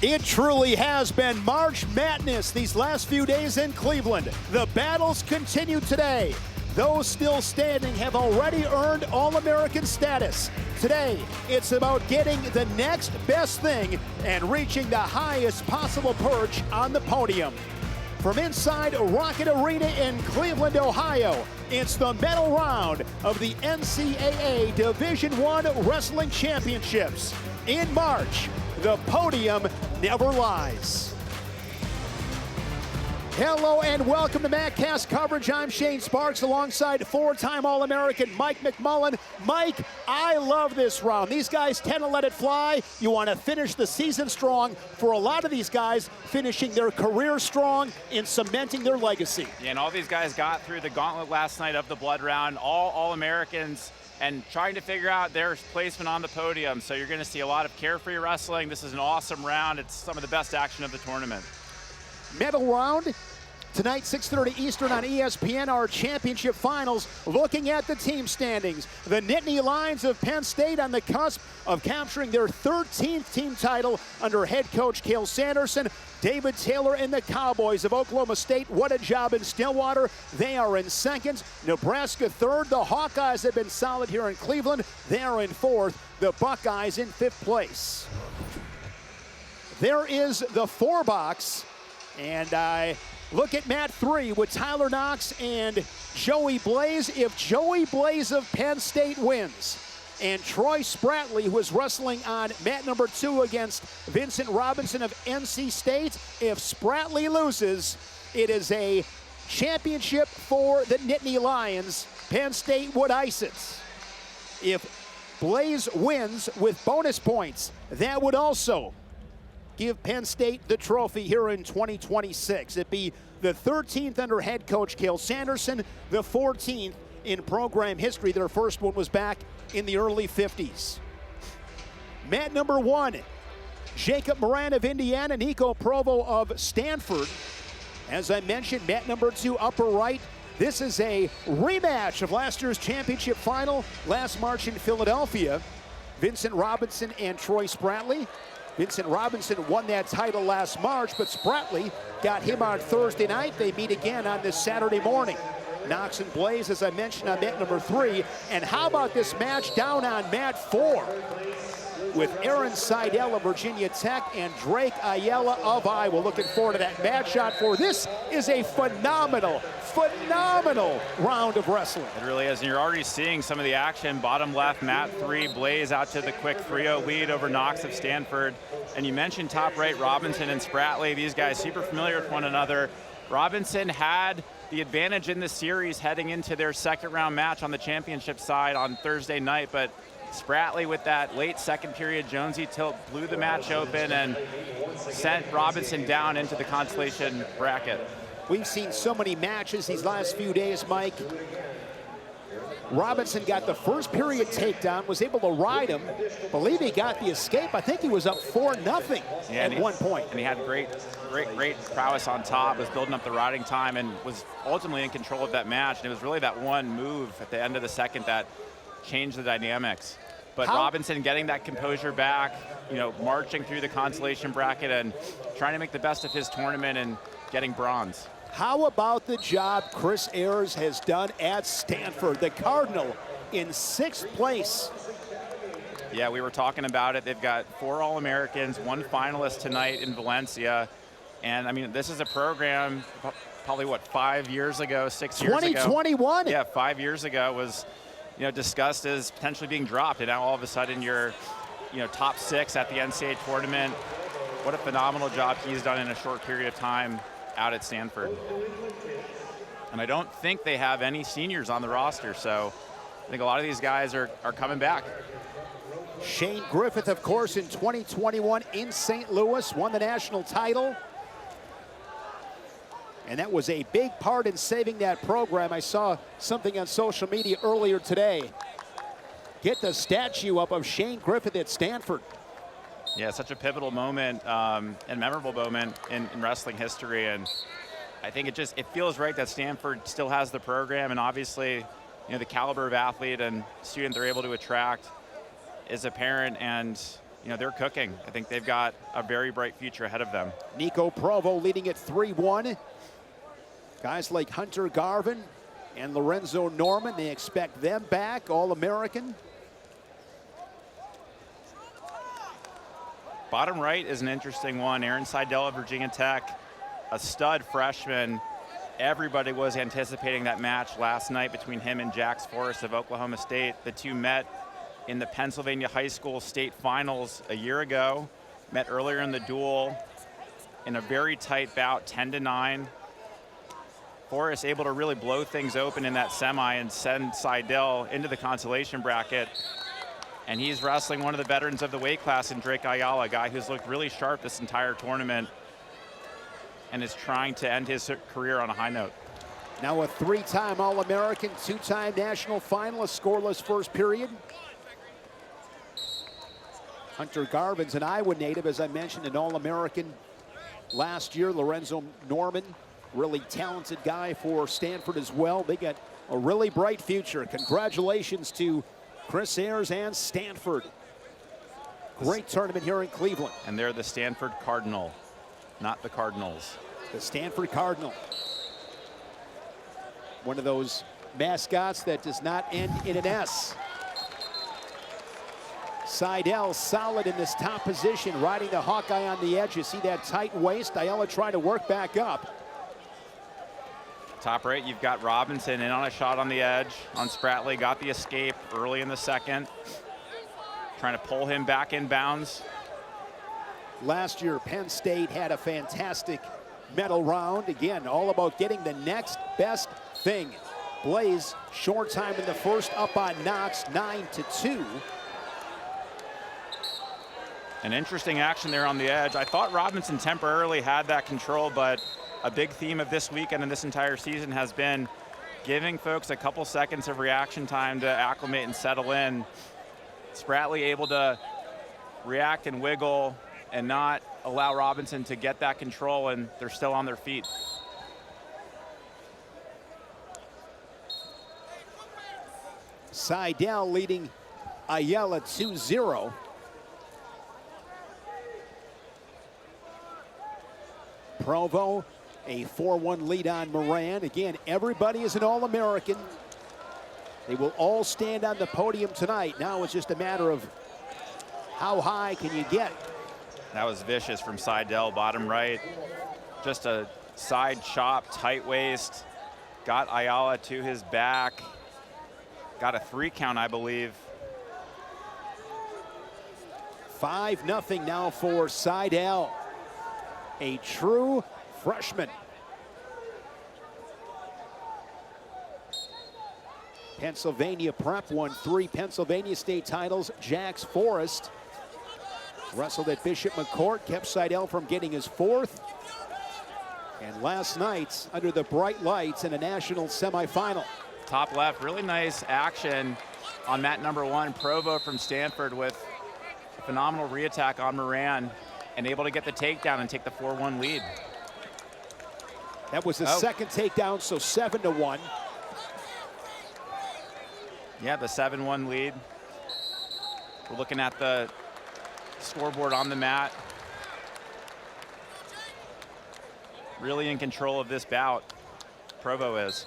It truly has been March Madness these last few days in Cleveland. The battles continue today. Those still standing have already earned All-American status. Today, it's about getting the next best thing and reaching the highest possible perch on the podium. From inside Rocket Arena in Cleveland, Ohio, it's the medal round of the NCAA Division I Wrestling Championships. In March, the podium never lies. Hello and welcome to MACcast coverage. I'm Shane Sparks alongside four-time All-American Mike McMullen. Mike, I love this round. These guys tend to let it fly. You want to finish the season strong. For a lot of these guys, finishing their career strong and cementing their legacy. Yeah, and all these guys got through the gauntlet last night of the blood round, all All-Americans, and trying to figure out their placement on the podium. So you're going to see a lot of carefree wrestling. This is an awesome round. It's some of the best action of the tournament. Medal round tonight, 6:30 Eastern on ESPN, our championship finals, looking at the team standings. The Nittany Lions of Penn State on the cusp of capturing their 13th team title under head coach Cael Sanderson. David Taylor and the Cowboys of Oklahoma State, what a job in Stillwater. They are in second. Nebraska third. The Hawkeyes have been solid here in Cleveland. They are in fourth. The Buckeyes in fifth place. There is the four box, and I look at mat 3 with Tyler Knox and Joey Blaze. If Joey Blaze of Penn State wins, and Troy Spratley, who is wrestling on mat number 2 against Vincent Robinson of NC State, if Spratley loses, it is a championship for the Nittany Lions. Penn State would ice it. If Blaze wins with bonus points, that would also give Penn State the trophy here in 2026. It'd be the 13th under head coach Cael Sanderson, the 14th in program history. Their first one was back in the early 50s. Mat number 1, Jacob Moran of Indiana, Nico Provo of Stanford. As I mentioned, mat number 2, upper right. This is a rematch of last year's championship final last March in Philadelphia. Vincent Robinson and Troy Spratley. Vincent Robinson won that title last March, but Spratley got him on Thursday night. They meet again on this Saturday morning. Knox and Blaze, as I mentioned, on mat number 3. And how about this match down on mat 4 with Aaron Seidel of Virginia Tech and Drake Ayala of Iowa. Looking forward to that match shot for. This is a phenomenal round of wrestling. It really is, and you're already seeing some of the action. Bottom left, mat 3, Blaze out to the quick 3-0 lead over Knox of Stanford. And you mentioned top right, Robinson and Spratley. These guys super familiar with one another. Robinson had the advantage in the series heading into their second round match on the championship side on Thursday night, but Spratley with that late second period Jonesy tilt blew the match open and sent Robinson down into the Consolation bracket. We've seen so many matches these last few days, Mike. Robinson got the first period takedown, was able to ride him. Believe he got the escape. I think he was up 4-0 at one point. And he had great prowess on top, was building up the riding time, and was ultimately in control of that match. And it was really that one move at the end of the second that changed the dynamics. But Robinson getting that composure back, you know, marching through the consolation bracket and trying to make the best of his tournament and getting bronze. How about the job Chris Ayers has done at Stanford? The Cardinal in 6th place. Yeah, we were talking about it. They've got 4 All-Americans, 1 finalist tonight in Valencia. And I mean, this is a program probably what, 5 years ago, 6 years ago. 2021. Yeah, 5 years ago was, you know, discussed as potentially being dropped. And now all of a sudden you're, you know, top 6 at the NCAA tournament. What a phenomenal job he's done in a short period of time out at Stanford. And I don't think they have any seniors on the roster, so I think a lot of these guys are coming back. Shane Griffith, of course, in 2021 in St. Louis, won the national title. And that was a big part in saving that program. I saw something on social media earlier today. Get the statue up of Shane Griffith at Stanford. Yeah, such a pivotal moment and memorable moment in wrestling history. And I think it feels right that Stanford still has the program, and obviously, you know, the caliber of athlete and student they're able to attract is apparent, and you know, they're cooking. I think they've got a very bright future ahead of them. Nico Provo leading at 3-1. Guys like Hunter Garvin and Lorenzo Norman, they expect them back, All-American. Bottom right is an interesting one. Aaron Seidel of Virginia Tech, a stud freshman. Everybody was anticipating that match last night between him and Jax Forrest of Oklahoma State. The two met in the Pennsylvania High School State Finals a year ago. Met earlier in the duel in a very tight bout, 10-9. Forrest able to really blow things open in that semi and send Seidel into the consolation bracket. And he's wrestling one of the veterans of the weight class in Drake Ayala, a guy who's looked really sharp this entire tournament and is trying to end his career on a high note. Now a 3-time All-American, 2-time national finalist, scoreless first period. Hunter Garvin's an Iowa native, as I mentioned, an All-American last year. Lorenzo Norman, really talented guy for Stanford as well. They got a really bright future. Congratulations to Chris Ayers and Stanford. Great tournament here in Cleveland. And they're the Stanford Cardinal, not the Cardinals. The Stanford Cardinal. One of those mascots that does not end in an S. Seidel solid in this top position, riding the Hawkeye on the edge. You see that tight waist. Ayala trying to work back up. Top right, you've got Robinson in on a shot on the edge on Spratley. Got the escape early in the second. Trying to pull him back in bounds. Last year, Penn State had a fantastic medal round. Again, all about getting the next best thing. Blaze, short time in the first, up on Knox, 9-2. An interesting action there on the edge. I thought Robinson temporarily had that control, but a big theme of this weekend and this entire season has been giving folks a couple seconds of reaction time to acclimate and settle in. Spratley able to react and wiggle and not allow Robinson to get that control, and they're still on their feet. Seidel leading Ayala 2-0. Provo, a 4-1 lead on Moran. Again, everybody is an All-American. They will all stand on the podium tonight. Now it's just a matter of how high can you get. That was vicious from Seidel, bottom right. Just a side chop, tight waist. Got Ayala to his back. Got a 3 count, I believe. 5-0 now for Seidel. A true freshman. Pennsylvania Prep won 3 Pennsylvania State titles. Jax Forrest wrestled at Bishop McCourt, kept Seidel from getting his 4th. And last night, under the bright lights in a national semifinal. Top left, really nice action on mat number 1. Provo from Stanford with a phenomenal reattack on Moran and able to get the takedown and take the 4-1 lead. That was the second takedown, so 7-1. Yeah, the 7-1 lead. We're looking at the scoreboard on the mat. Really in control of this bout, Provo is.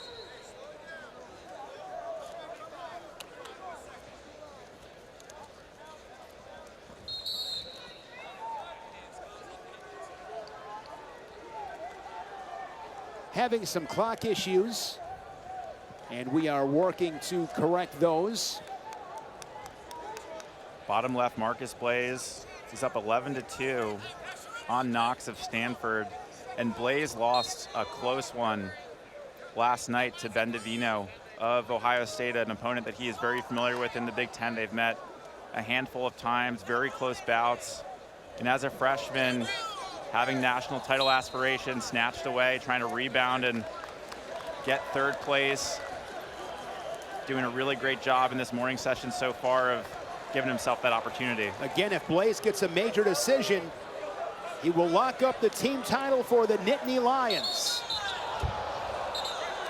Having some clock issues, and we are working to correct those. Bottom left, Marcus Blaze. He's up 11-2 on Knox of Stanford. And Blaze lost a close one last night to Ben DeVino of Ohio State, an opponent that he is very familiar with in the Big Ten. They've met a handful of times, very close bouts. And as a freshman, having national title aspirations snatched away, trying to rebound and get 3rd place. Doing a really great job in this morning session so far of giving himself that opportunity. Again, if Blaze gets a major decision, he will lock up the team title for the Nittany Lions.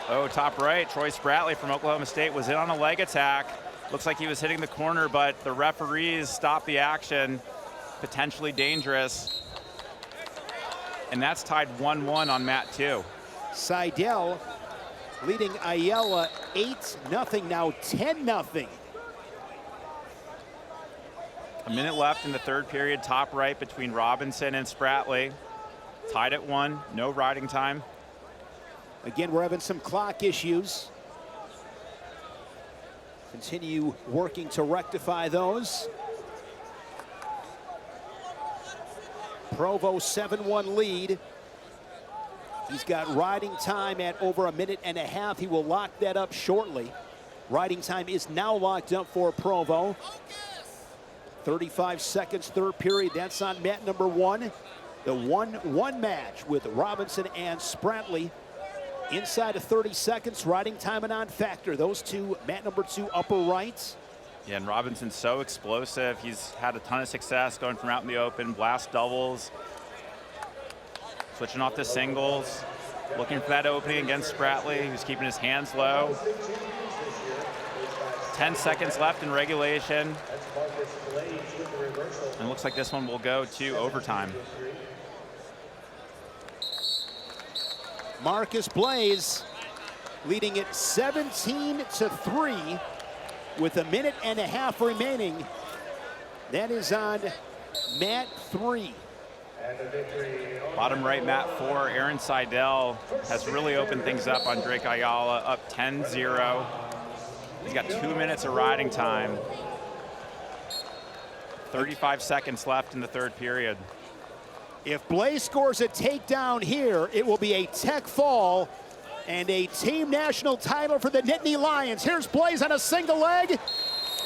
Oh, top right, Troy Spratley from Oklahoma State was in on a leg attack. Looks like he was hitting the corner, but the referees stopped the action. Potentially dangerous. And that's tied 1-1 on mat 2. Seidel leading Ayala 8-0, now 10-0. A minute left in the third period, top right between Robinson and Spratley. Tied at 1, no riding time. Again, we're having some clock issues. Continue working to rectify those. Provo 7-1 lead. He's got riding time at over 1.5 minutes. He will lock that up shortly. Riding time is now locked up for Provo. 35 seconds, third period. That's on mat number 1. The 1-1 match with Robinson and Spratley. Inside of 30 seconds, riding time a non-factor. Those two, mat number 2, upper right. Yeah, and Robinson's so explosive. He's had a ton of success going from out in the open, blast doubles, switching off to singles, looking for that opening against Spratley, who's keeping his hands low. 10 seconds left in regulation. And it looks like this one will go to overtime. Marcus Blaze leading it 17-3 with 1.5 minutes remaining. That is on mat 3. Bottom right, mat 4. Aaron Seidel has really opened things up on Drake Ayala, up 10-0. He's got 2 minutes of riding time. 35 seconds left in the third period. If Blaze scores a takedown here, it will be a tech fall and a team national title for the Nittany Lions. Here's Blaze on a single leg,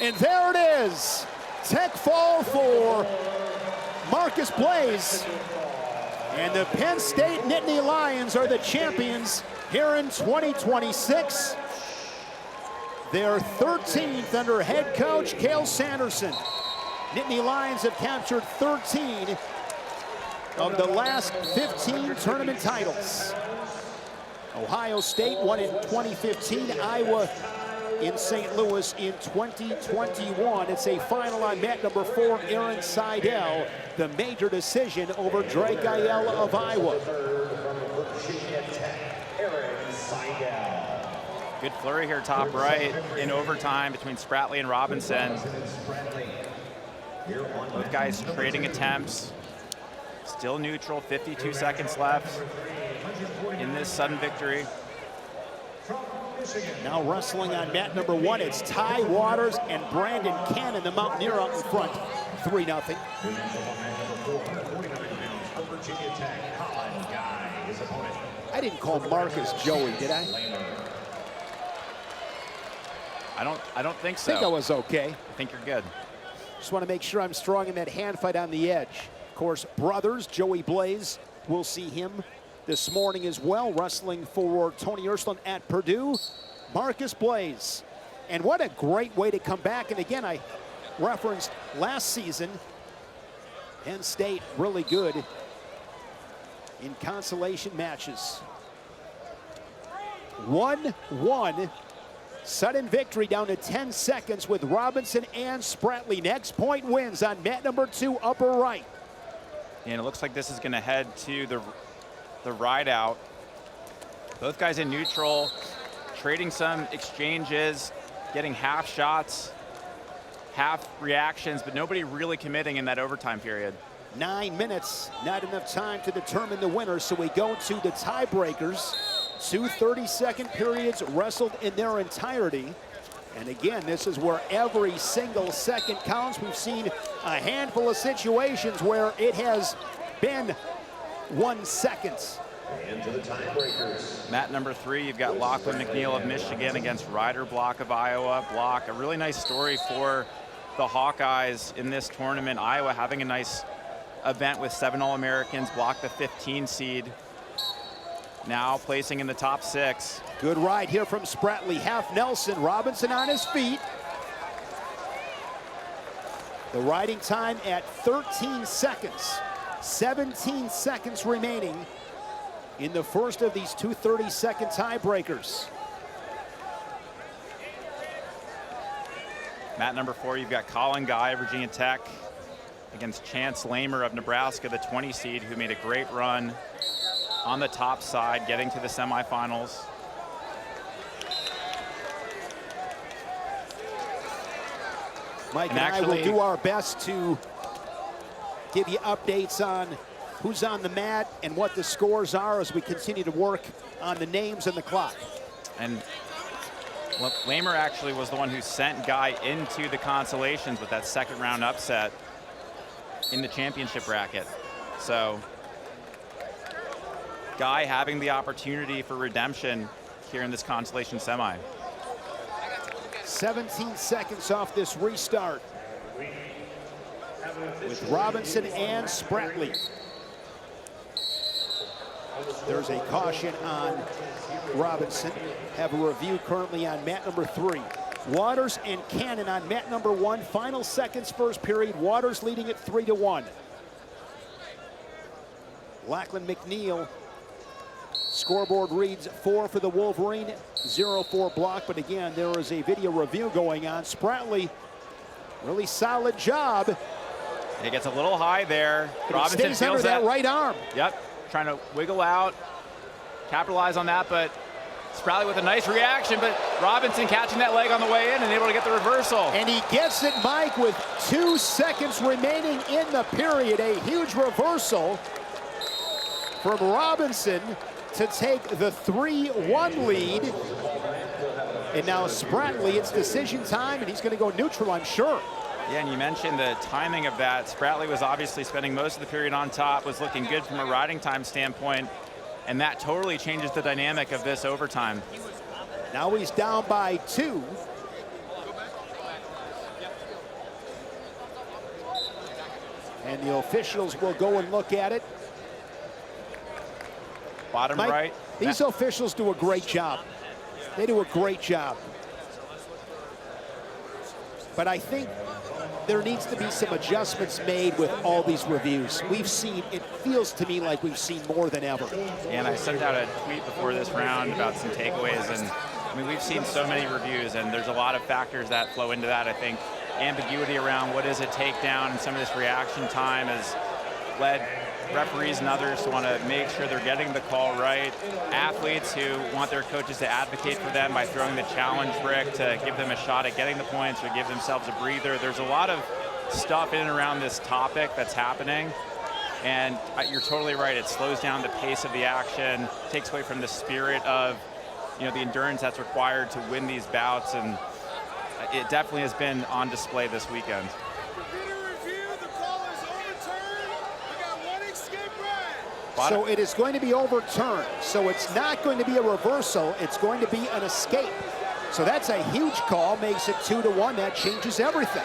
and there it is. Tech fall for Marcus Blaze. And the Penn State Nittany Lions are the champions here in 2026. They're 13th under head coach Cale Sanderson. Nittany Lions have captured 13 of the last 15 tournament titles. Ohio State won in 2015, Iowa in St. Louis in 2021. It's a final on mat number 4, Aaron Seidel, the major decision over Drake Ayala of Iowa. Good flurry here, top right, in overtime between Spratley and Robinson. Both guys trading attempts. Still neutral, 52 seconds left in this sudden victory. Now wrestling on mat number 1, it's Ty Waters and Brandon Cannon, the Mountaineer up in front, 3-0. I didn't call Marcus Joey, did I? I don't think so. I think I was okay. I think you're good. Just want to make sure I'm strong in that hand fight on the edge. Of course, brothers, Joey Blaze, we'll see him this morning as well, wrestling for Tony Ursuline at Purdue. Marcus Blaze. And what a great way to come back. And again, I referenced last season, Penn State really good in consolation matches. 1-1. Sudden victory down to 10 seconds with Robinson and Spratley. Next point wins on mat number 2, upper right. And it looks like this is going to head to the ride out. Both guys in neutral, trading some exchanges, getting half shots, half reactions, but nobody really committing in that overtime period. 9 minutes, not enough time to determine the winner, so we go to the tiebreakers. 2 30-second periods wrestled in their entirety. And again, this is where every single second counts. We've seen a handful of situations where it has been 1 second. Into the tiebreakers. Mat number 3, you've got Lachlan McNeil of Michigan against Ryder Block of Iowa. Block, a really nice story for the Hawkeyes in this tournament. Iowa having a nice event with 7 All-Americans. Block, the 15 seed. Now placing in the top 6. Good ride here from Spratley. Half Nelson, Robinson on his feet. The riding time at 13 seconds. 17 seconds remaining. in the first of these two 30-second tiebreakers. Mat number 4, you've got Colin Guy, Virginia Tech, against Chance Lamer of Nebraska, the 20 seed, who made a great run on the top side, getting to the semifinals. Mike and I will do our best to give you updates on who's on the mat and what the scores are as we continue to work on the names and the clock. And Lamer actually was the one who sent Guy into the Consolations with that second round upset in the championship bracket. So Guy having the opportunity for redemption here in this Consolation semi. 17 seconds off this restart with Robinson and Spratley. There's a caution on Robinson. Have a review currently on mat number 3. Waters and Cannon on mat number 1. Final seconds, first period. Waters leading it 3-1. Lachlan McNeil. Scoreboard reads 4 for the Wolverine, 0 for block. But again, there is a video review going on. Spratley, really solid job. It gets a little high there. Robinson stays under that right arm. Yep, trying to wiggle out, capitalize on that, but Spratley with a nice reaction, but Robinson catching that leg on the way in and able to get the reversal. And he gets it, Mike, with 2 seconds remaining in the period. A huge reversal from Robinson to take the 3-1 lead. And now Spratley, it's decision time, and he's going to go neutral, I'm sure. Yeah, and you mentioned the timing of that. Spratley was obviously spending most of the period on top, was looking good from a riding time standpoint, and that totally changes the dynamic of this overtime. Now he's down by 2. And the officials will go and look at it. Bottom Mike, right. These officials do a great job. They do a great job. But I think there needs to be some adjustments made with all these reviews. We've seen, it feels to me like we've seen more than ever. And I sent out a tweet before this round about some takeaways, and I mean, we've seen so many reviews, and there's a lot of factors that flow into that. I think ambiguity around what is a takedown and some of this reaction time has led referees and others to want to make sure they're getting the call right. Athletes who want their coaches to advocate for them by throwing the challenge brick to give them a shot at getting the points or give themselves a breather. There's a lot of stuff in and around this topic that's happening, and you're totally right. It slows down the pace of the action, takes away from the spirit of, you know, the endurance that's required to win these bouts, and it definitely has been on display this weekend. So it is going to be overturned. So it's not going to be a reversal. It's going to be an escape. So that's a huge call, makes it 2-1. That changes everything.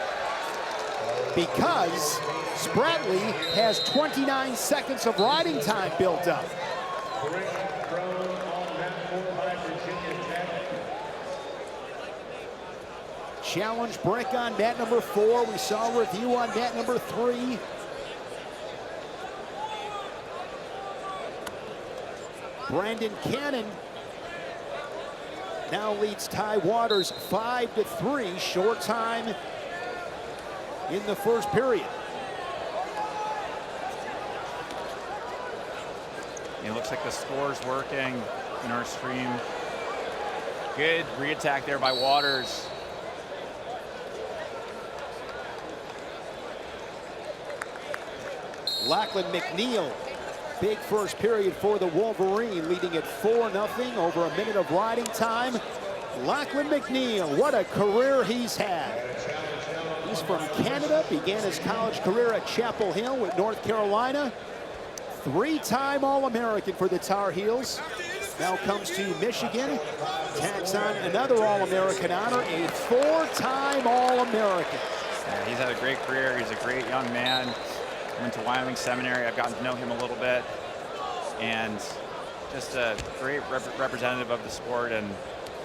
Because Spratley has 29 seconds of riding time built up. Challenge brick on mat number 4. We saw a review on mat number 3. Brandon Cannon now leads Ty Waters 5-3, short time in the first period. It looks like the score's working in our stream. Good re-attack there by Waters. Lachlan McNeil, big first period for the Wolverine, leading at 4-0, over a minute of riding time. Lachlan McNeil, what a career he's had. He's from Canada, began his college career at Chapel Hill with North Carolina. 3-time All-American for the Tar Heels. Now comes to Michigan, tacks on another All-American honor, a 4-time All-American. Yeah, he's had a great career. He's a great young man. Went to Wyoming Seminary. I've gotten to know him a little bit, and just a great representative of the sport, and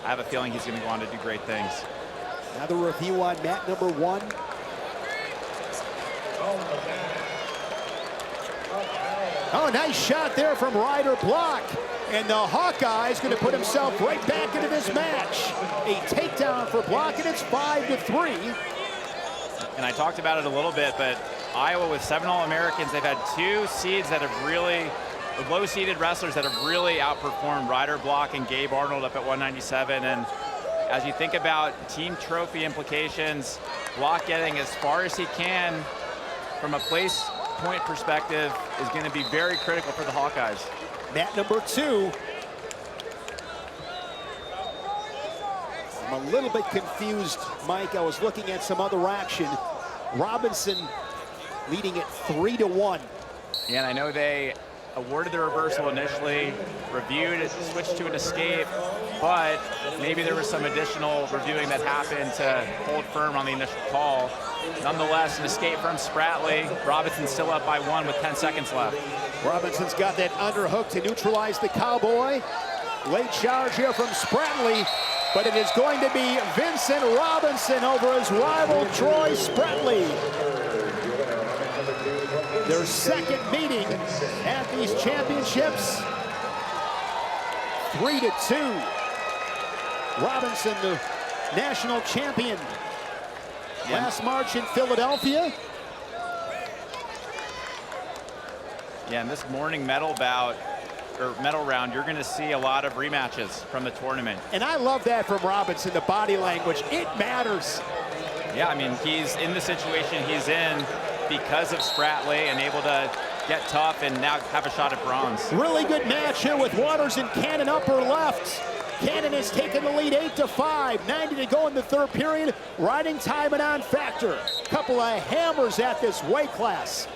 I have a feeling he's going to go on to do great things. Another review on mat number 1. Oh, nice shot there from Ryder Block. And the Hawkeye's going to put himself right back into this match. A takedown for Block, and it's 5-3. And I talked about it a little bit, but Iowa with 7 All-Americans, they've had 2 seeds that have really, low-seeded wrestlers that have really outperformed Ryder Block and Gabe Arnold up at 197. And as you think about team trophy implications, Block getting as far as he can from a place point perspective is going to be very critical for the Hawkeyes. Mat number 2. I'm a little bit confused, Mike. I was looking at some other action. Robinson leading it 3-1. Yeah, and I know they awarded the reversal initially, reviewed it, switched to an escape, but maybe there was some additional reviewing that happened to hold firm on the initial call. Nonetheless, an escape from Spratley. Robinson's still up by 1 with 10 seconds left. Robinson's got that underhook to neutralize the Cowboy. Late charge here from Spratley, but it is going to be Vincent Robinson over his rival Troy Spratley. Their second meeting at these championships. 3-2. Robinson, the national champion. Last March in Philadelphia. Yeah, in this morning medal bout, or medal round, you're going to see a lot of rematches from the tournament. And I love that from Robinson, the body language. It matters. Yeah, I mean, he's in the situation he's in because of Spratley and able to get tough and now have a shot at bronze. Really good match here with Waters and Cannon upper left. Cannon has taken the lead 8-5, 90 to go in the third period. Riding time and on factor. Couple of hammers at this weight class.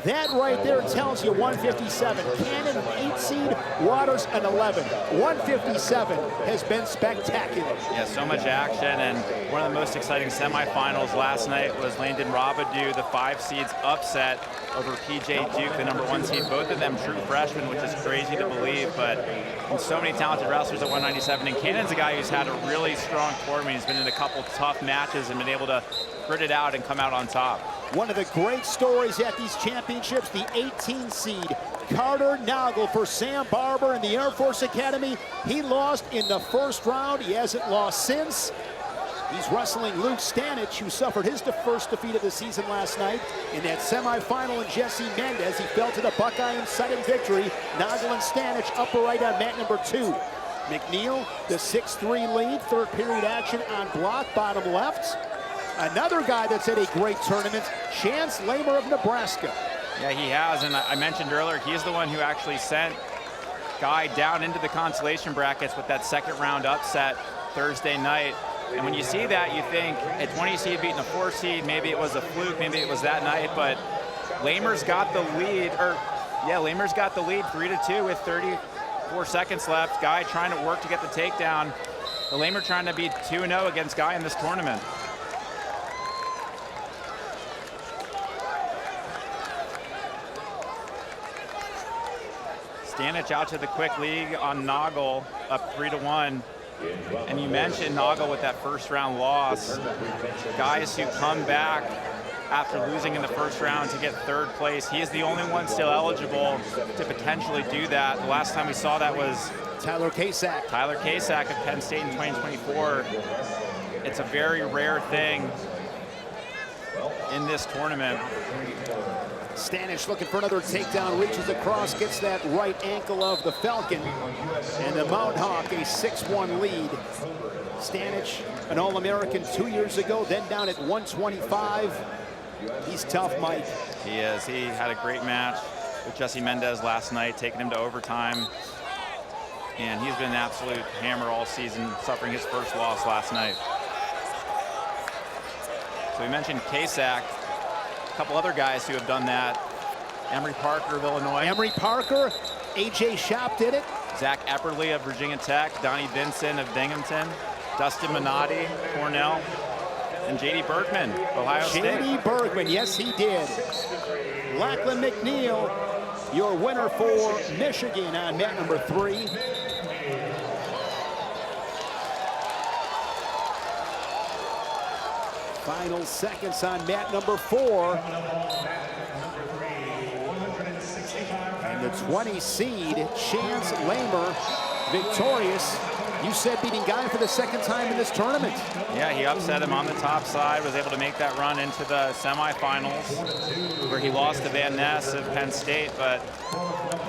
That right there tells you 157. Cannon, an 8 seed, Waters, an 11. 157 has been spectacular. Yeah, so much action, and one of the most exciting semifinals last night was Landon Robidoux, the 5 seeds upset over PJ Duke, the number 1 seed. Both of them true freshmen, which is crazy to believe, but and so many talented wrestlers at 197. And Cannon's a guy who's had a really strong tournament. He's been in a couple tough matches and been able to grit it out and come out on top. One of the great stories at these championships, the 18 seed Carter Nagel for Sam Barber in the Air Force Academy. He lost in the first round. He hasn't lost since. He's wrestling Luke Stanich, who suffered his first defeat of the season last night in that semifinal, and Jesse Mendez. He fell to the Buckeye in sudden victory. Nagel and Stanich upper right on mat number 2. McNeil, the 6-3 lead, third period action on Block, bottom left. Another guy that's at a great tournament, Chance Lamer of Nebraska. Yeah, he has, and I mentioned earlier, he's the one who actually sent Guy down into the consolation brackets with that second round upset Thursday night. And when you see that, you think a 20 seed beating a 4 seed, maybe it was a fluke, maybe it was that night, but Lamer's got the lead, Lamer's got the lead 3-2 with 34 seconds left. Guy trying to work to get the takedown. The Lamer trying to be 2-0 against Guy in this tournament. Stanich out to the quick league on Nagel, up 3-1. And you mentioned Nagel with that first round loss. Guys who come back after losing in the first round to get third place. He is the only one still eligible to potentially do that. The last time we saw that was Tyler Kasak. Tyler Kasak of Penn State in 2024. It's a very rare thing in this tournament. Stanich looking for another takedown, reaches across, gets that right ankle of the Falcon. And the Mountain Hawk, a 6-1 lead. Stanich, an All-American 2 years ago, then down at 125. He's tough, Mike. He is. He had a great match with Jesse Mendez last night, taking him to overtime. And he's been an absolute hammer all season, suffering his first loss last night. So we mentioned Kasak. A couple other guys who have done that. Emery Parker of Illinois. Emery Parker, A.J. Shop did it. Zach Epperly of Virginia Tech. Donnie Vinson of Binghamton. Dustin Minotti, Cornell. And J.D. Bergman, Ohio State. J.D. Bergman, yes he did. Lachlan McNeil, your winner for Michigan on mat number 3. Final seconds on mat number 4. And the 20 seed, Chance Lamer, victorious. You said beating Guy for the second time in this tournament. Yeah, he upset him on the top side, was able to make that run into the semifinals, where he lost to Van Ness of Penn State, but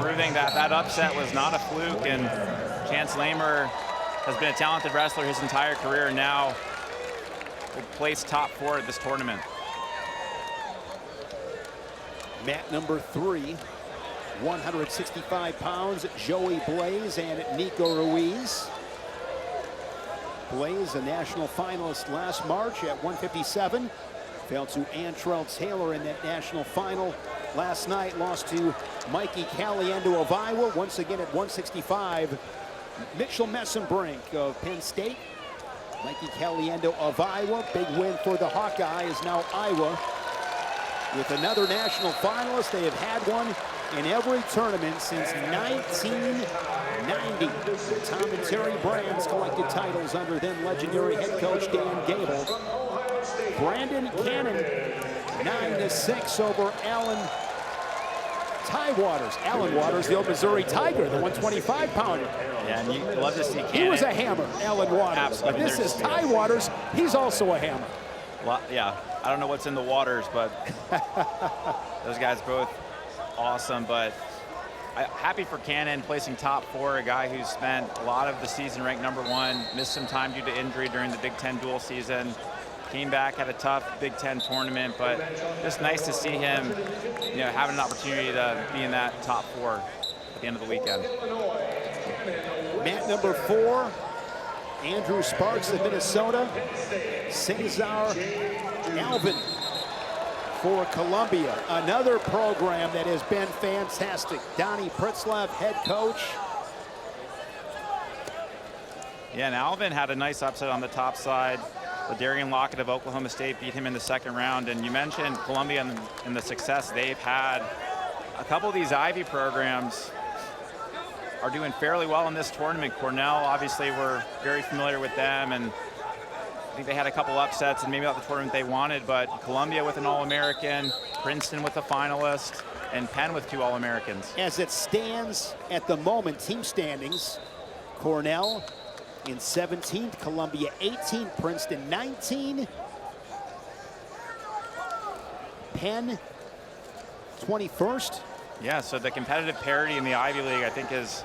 proving that that upset was not a fluke. And Chance Lamer has been a talented wrestler his entire career, and now will place top 4 at this tournament. Mat number 3, 165 pounds, Joey Blaze and Nico Ruiz. Blaze, a national finalist last March at 157. Fell to Antrell Taylor in that national final last night. Lost to Mikey Caliendo of Iowa. Once again at 165. Mitchell Messenbrink of Penn State. Mikey Caliendo of Iowa. Big win for the Hawkeyes. Now Iowa with another national finalist. They have had one in every tournament since 1990. Tom and Terry Brands collected titles under then legendary head coach Dan Gable. Brandon Cannon, 9-6 over Alan Waters. Alan Waters, the old Missouri Tiger, the 125-pounder. Yeah, and you love to see Cannon. He was a hammer, Alan Waters. Absolutely. But this is Ty Waters. He's also a hammer. Well, yeah, I don't know what's in the waters, but those guys both awesome. But happy for Cannon placing top 4, a guy who's spent a lot of the season ranked #1, missed some time due to injury during the Big Ten dual season, came back, had a tough Big Ten tournament, but just nice to see him, having an opportunity to be in that top 4 at the end of the weekend. Mat number 4, Andrew Sparks of Minnesota, Cesar Alvin for Columbia. Another program that has been fantastic. Donnie Pritzlaff, head coach. Yeah, and Alvin had a nice upset on the top side. Darian Lockett of Oklahoma State beat him in the second round. And you mentioned Columbia and the success they've had. A couple of these Ivy programs are doing fairly well in this tournament. Cornell, obviously, we're very familiar with them, and I think they had a couple upsets and maybe not the tournament they wanted, but Columbia with an All-American, Princeton with a finalist, and Penn with 2 All-Americans. As it stands at the moment, team standings, Cornell in 17th, Columbia 18th, Princeton 19, Penn 21st. Yeah, so the competitive parity in the Ivy League, I think, is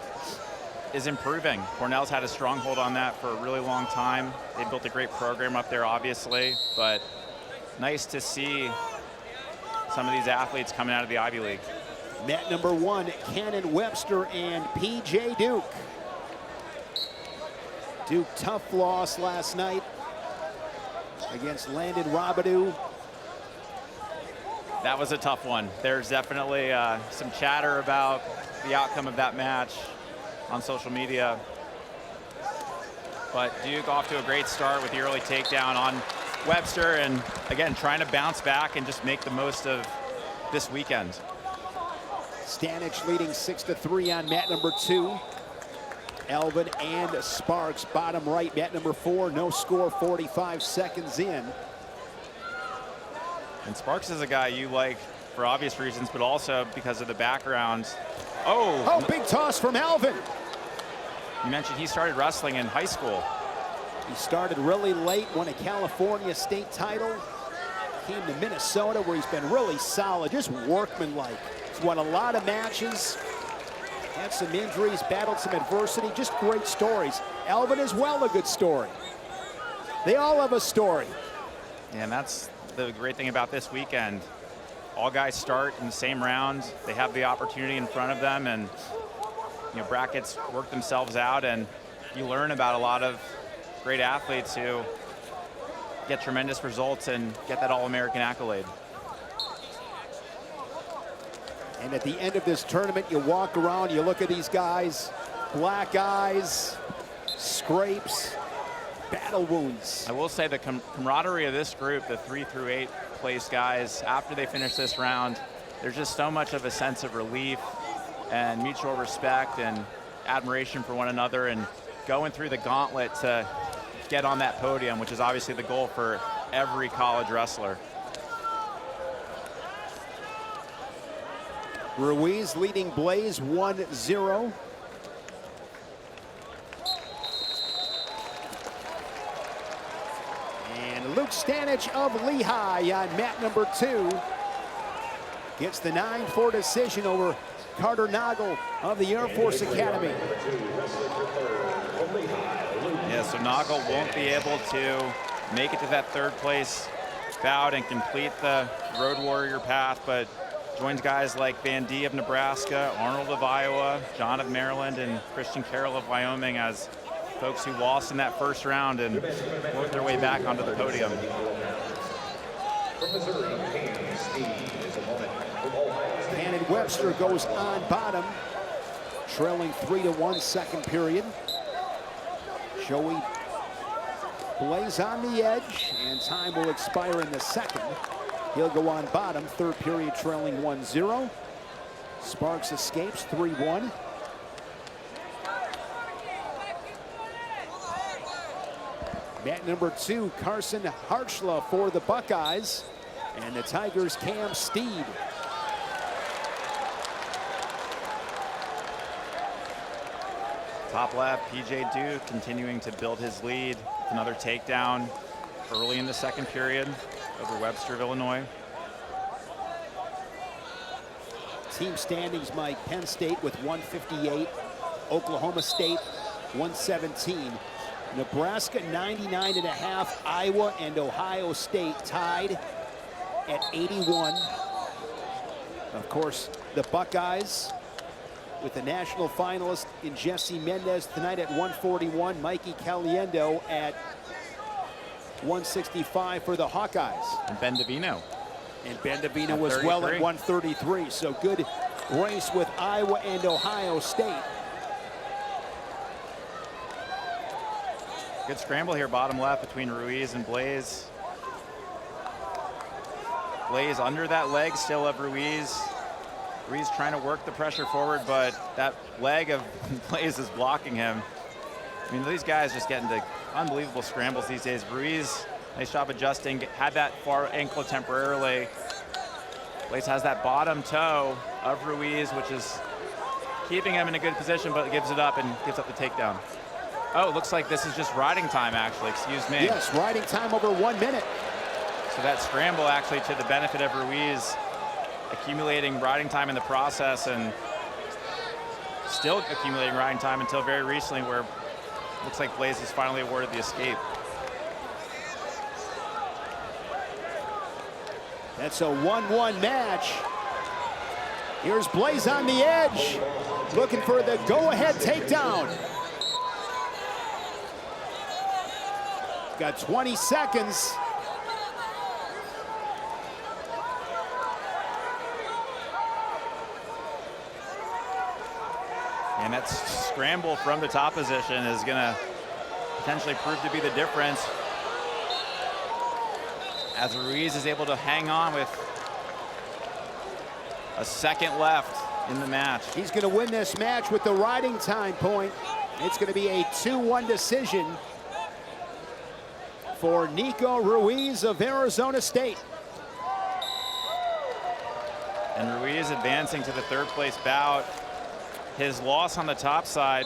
improving. Cornell's had a stronghold on that for a really long time. They built a great program up there, obviously, but nice to see some of these athletes coming out of the Ivy League. Mat number 1, Cannon Webster and P.J. Duke. Duke, tough loss last night against Landon Robidoux. That was a tough one. There's definitely some chatter about the outcome of that match on social media. But Duke off to a great start with the early takedown on Webster, and again, trying to bounce back and just make the most of this weekend. Stanich leading 6-3 on mat number 2. Alvin and Sparks, bottom right, mat number 4, no score, 45 seconds in. And Sparks is a guy you like for obvious reasons, but also because of the background. Oh, big toss from Alvin. You mentioned he started wrestling in high school. He started really late, won a California state title, came to Minnesota where he's been really solid, just workmanlike. He's won a lot of matches, had some injuries, battled some adversity, just great stories. Alvin as well, a good story. They all have a story. And that's the great thing about this weekend. All guys start in the same round. They have the opportunity in front of them, and brackets work themselves out, and you learn about a lot of great athletes who get tremendous results and get that All-American accolade. And at the end of this tournament, you walk around, you look at these guys, black eyes, scrapes, battle wounds. I will say the camaraderie of this group, the 3 through 8 place guys, after they finish this round, there's just so much of a sense of relief and mutual respect and admiration for one another, and going through the gauntlet to get on that podium, which is obviously the goal for every college wrestler. Ruiz leading Blaze 1-0. And Luke Stanich of Lehigh on mat number 2 gets the 9-4 decision over Carter Nagel of the Air Force Academy. Yeah, so Nagel won't be able to make it to that 3rd place bout and complete the Road Warrior path, but joins guys like Van D of Nebraska, Arnold of Iowa, John of Maryland, and Christian Carroll of Wyoming as folks who lost in that 1st round and worked their way back onto the podium. Cannon Webster goes on bottom, trailing 3-1 second period. Joey Blaze on the edge, and time will expire in the 2nd. He'll go on bottom, 3rd period trailing 1-0. Sparks escapes 3-1. Mat number 2, Carson Harchla for the Buckeyes, and the Tigers' Cam Steed. Top left, PJ Duke continuing to build his lead with another takedown early in the 2nd period over Webster of Illinois. Team standings, Mike. Penn State with 158, Oklahoma State 117, Nebraska 99.5, Iowa and Ohio State tied at 81. Of course, the Buckeyes with the national finalist in Jesse Mendez tonight at 141, Mikey Caliendo at 165 for the Hawkeyes. And Ben Davino. And Ben Davino was well at 133, so good race with Iowa and Ohio State. Good scramble here, bottom left between Ruiz and Blaze. Blaze under that leg still of Ruiz. Ruiz trying to work the pressure forward, but that leg of Blaze is blocking him. I mean, these guys just get into unbelievable scrambles these days. Ruiz, nice job adjusting, had that far ankle temporarily. Blaze has that bottom toe of Ruiz, which is keeping him in a good position, but gives it up and gives up the takedown. Oh, it looks like this is just riding time, actually, excuse me. Yes, riding time over 1 minute. So that scramble actually to the benefit of Ruiz, accumulating riding time in the process and still accumulating riding time until very recently, where it looks like Blaze is finally awarded the escape. That's a 1-1 match. Here's Blaze on the edge, looking for the go-ahead takedown. Got 20 seconds. And that scramble from the top position is going to potentially prove to be the difference, as Ruiz is able to hang on with a 2nd left in the match. He's going to win this match with the riding time point. It's going to be a 2-1 decision for Nico Ruiz of Arizona State. And Ruiz advancing to the 3rd place bout. His loss on the top side,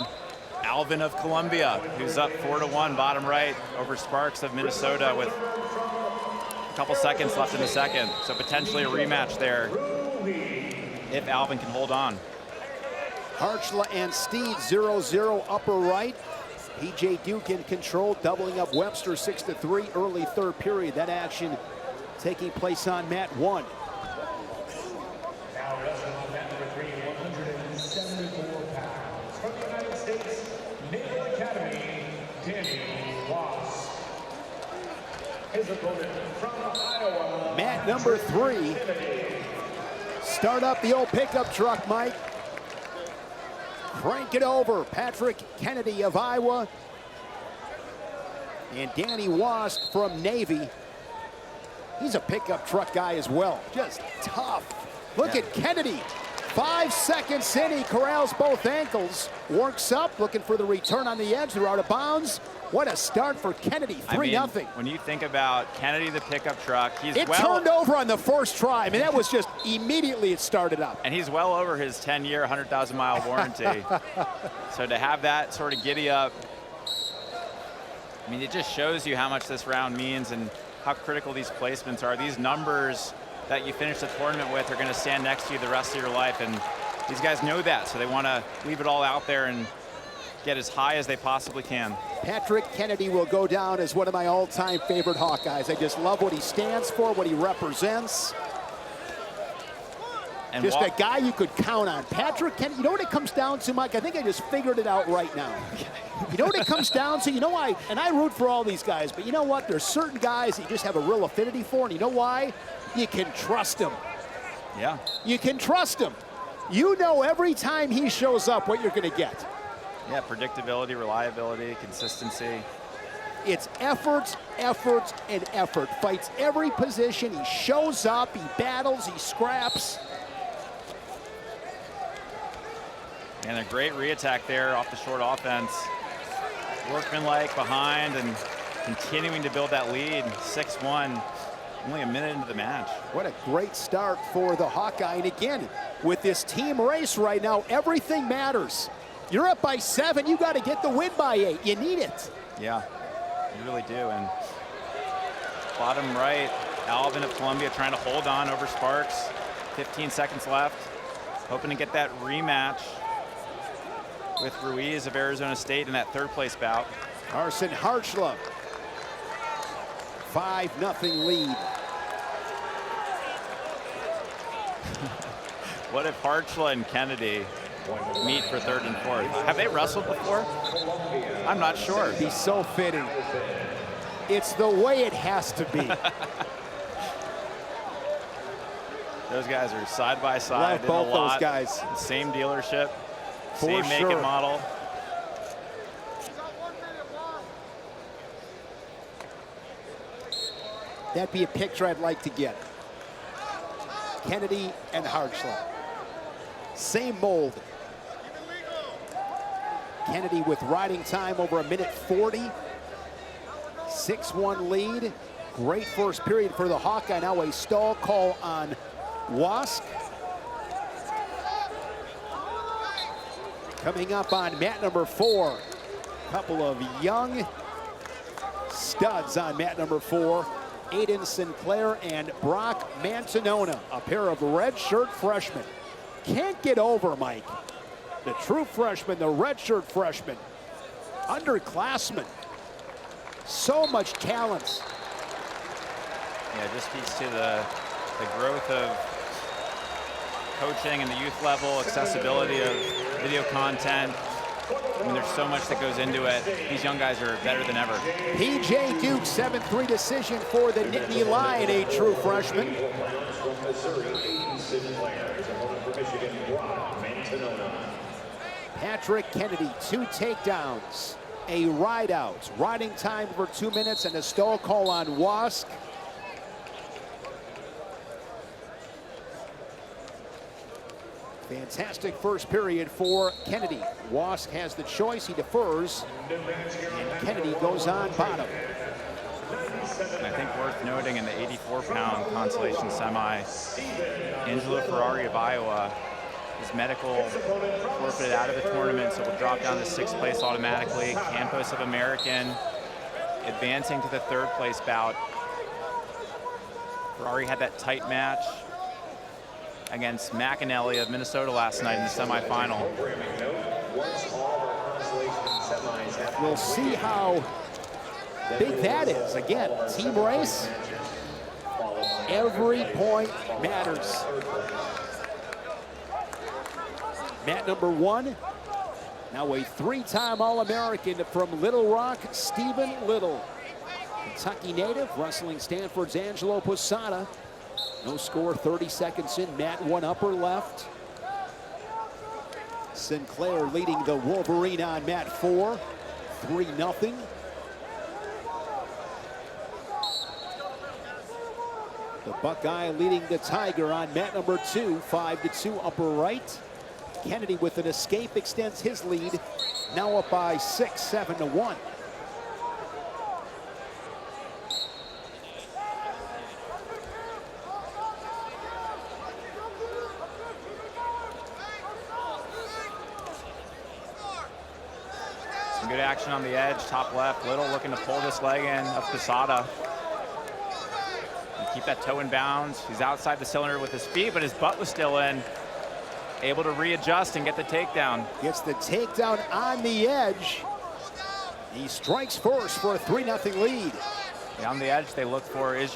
Alvin of Columbia, who's up 4-1 bottom right over Sparks of Minnesota with a couple seconds left in the 2nd. So potentially a rematch there if Alvin can hold on. Harchla and Steed 0-0 upper right. PJ Duke in control, doubling up Webster 6-3 early 3rd period. That action taking place on mat 1. Now wrestling on mat number 3, 174 pounds. From the United States Naval Academy, Danny Ross. His opponent from Iowa. Mat number 3. Start up the old pickup truck, Mike. Crank it over. Patrick Kennedy of Iowa and Danny Wasp from Navy. He's a pickup truck guy as well. Just tough. Look at Kennedy. 5 seconds in, he corrals both ankles. Works up, looking for the return on the edge. They're out of bounds. What a start for Kennedy, 3-0. When you think about Kennedy, the pickup truck, it turned over on the first try. I mean, that was just immediately it started up. And he's well over his 10-year, 100,000-mile warranty. So to have that sort of giddy up, I mean, it just shows you how much this round means and how critical these placements are. These numbers that you finish the tournament with are going to stand next to you the rest of your life, and these guys know that, so they want to leave it all out there and get as high as they possibly can. Patrick Kennedy will go down as one of my all-time favorite Hawkeyes. I just love what he stands for, what he represents. And just a guy you could count on. Patrick Kennedy, you know what it comes down to, Mike? I think I just figured it out right now. You know what it comes down to? You know why? And I root for all these guys, but you know what? There's certain guys that you just have a real affinity for, and you know why? You can trust them. Yeah. You can trust him. You know every time he shows up what you're going to get. Yeah, predictability, reliability, consistency. It's effort, effort, and effort. Fights every position. He shows up, he battles, he scraps. And a great re-attack there off the short offense. Workmanlike behind and continuing to build that lead, 6-1. Only a minute into the match. What a great start for the Hawkeye. And again, with this team race right now, everything matters. You're up by 7, you got to get the win by 8. You need it. Yeah, you really do. And bottom right, Alvin of Columbia trying to hold on over Sparks. 15 seconds left. Hoping to get that rematch with Ruiz of Arizona State in that third-place bout. Carson Hartschla, 5-0 lead. What if Hartschla and Kennedy meet for third and fourth? Have they wrestled before? I'm not sure. It'd be so fitting. It's the way it has to be. Those guys are side by side in both a lot. Those guys. Same dealership, For same make sure. and model. That'd be a picture I'd like to get. Kennedy and Hartschla. Same mold. Kennedy with riding time over 1:40. 6-1 lead. Great first period for the Hawkeye. Now a stall call on Wask. Coming up on mat number 4. Couple of young studs on mat number 4. Aiden Sinclair and Brock Mantanona, a pair of redshirt freshmen. Can't get over, Mike. The true freshman, the redshirt freshman, underclassmen. So much talent. Yeah, just speaks to the growth of coaching and the youth level, accessibility of video content. I mean, there's so much that goes into it. These young guys are better than ever. P.J. Duke, 7-3 decision for the Nittany Lion, a true freshman. Patrick Kennedy, 2 takedowns, a ride out, riding time for 2 minutes, and a stall call on Wask. Fantastic first period for Kennedy. Wask has the choice, he defers, and Kennedy goes on bottom. And I think worth noting in the 84-pound consolation semi, Angelo Ferrari of Iowa, his medical forfeited out of the tournament, so will drop down to 6th place automatically. Campos of American advancing to the 3rd place bout. Ferrari had that tight match against McAnally of Minnesota last night in the semifinal. We'll see how big that is. Again, team race, every point matters. Mat number 1, now a 3-time All-American from Little Rock, Stephen Little. Kentucky native, wrestling Stanford's Angelo Posada. No score, 30 seconds in, mat 1 upper left. Sinclair leading the Wolverine on mat 4, 3-0. The Buckeye leading the Tiger on mat number 2, 5-2 upper right. Kennedy with an escape extends his lead, now up by 6, 7-1. good action on the edge, top left. Little looking to pull this leg in of Posada. And keep that toe in bounds. He's outside the cylinder with his feet, but his butt was still in. Able to readjust and get the takedown. Gets the takedown on the edge. He strikes first for a 3-0 lead. Yeah, on the edge, they look for is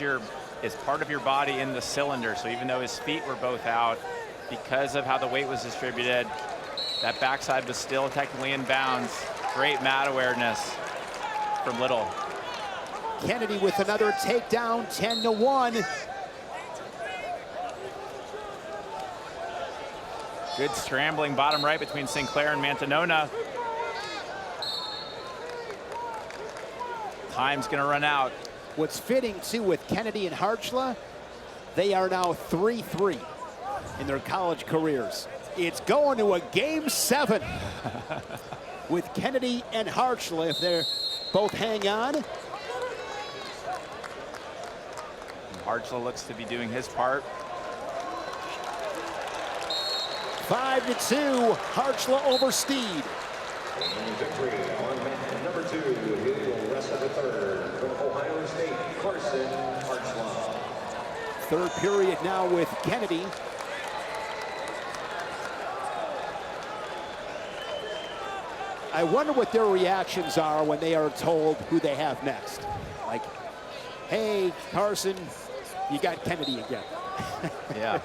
part of your body in the cylinder. So even though his feet were both out, because of how the weight was distributed, that backside was still technically in bounds. Great mat awareness from Little. Kennedy with another takedown, 10-1. Good scrambling bottom right between Sinclair and Mantanona. Time's gonna run out. What's fitting too with Kennedy and Harchla, they are now 3-3 in their college careers. It's going to a game 7 with Kennedy and Harchla if they're both hang on. Harchla looks to be doing his part. 5-2, Harchla over Steed. Victory on mat number 2. He will wrestle the third from Ohio State, Carson Harchla. Third period now with Kennedy. I wonder what their reactions are when they are told who they have next. Like, hey, Carson, you got Kennedy again. Yeah,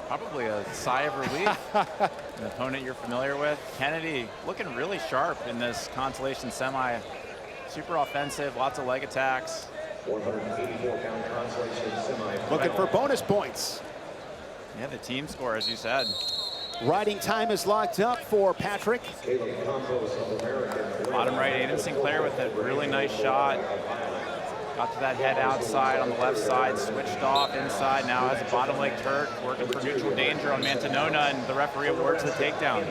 probably a sigh of relief. An opponent you're familiar with. Kennedy looking really sharp in this Consolation semi. Super offensive, lots of leg attacks. 184-pound Consolation semi. Looking for bonus points. Yeah, the team score, as you said. Riding time is locked up for Patrick. Bottom right, Aiden Sinclair with a really nice shot. Got to that head outside on the left side, switched off inside, now has a bottom leg turret, working for neutral danger on Mantanona, and the referee awards the takedown.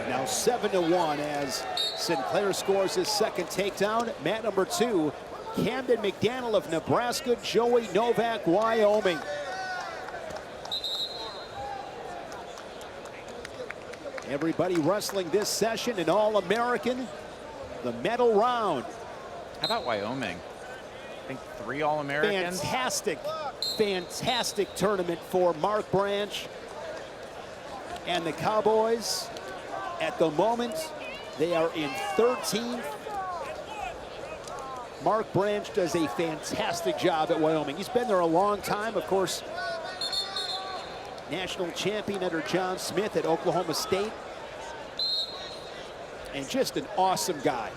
Now 7-1 as Sinclair scores his second takedown. Mat number 2, Camden McDaniel of Nebraska, Joey Novak, Wyoming. Everybody wrestling this session, an All-American, the medal round. How about Wyoming? I think 3 All-Americans. Fantastic, fantastic tournament for Mark Branch and the Cowboys. At the moment, they are in 13th. Mark Branch does a fantastic job at Wyoming. He's been there a long time, of course. National champion under John Smith at Oklahoma State. And just an awesome guy.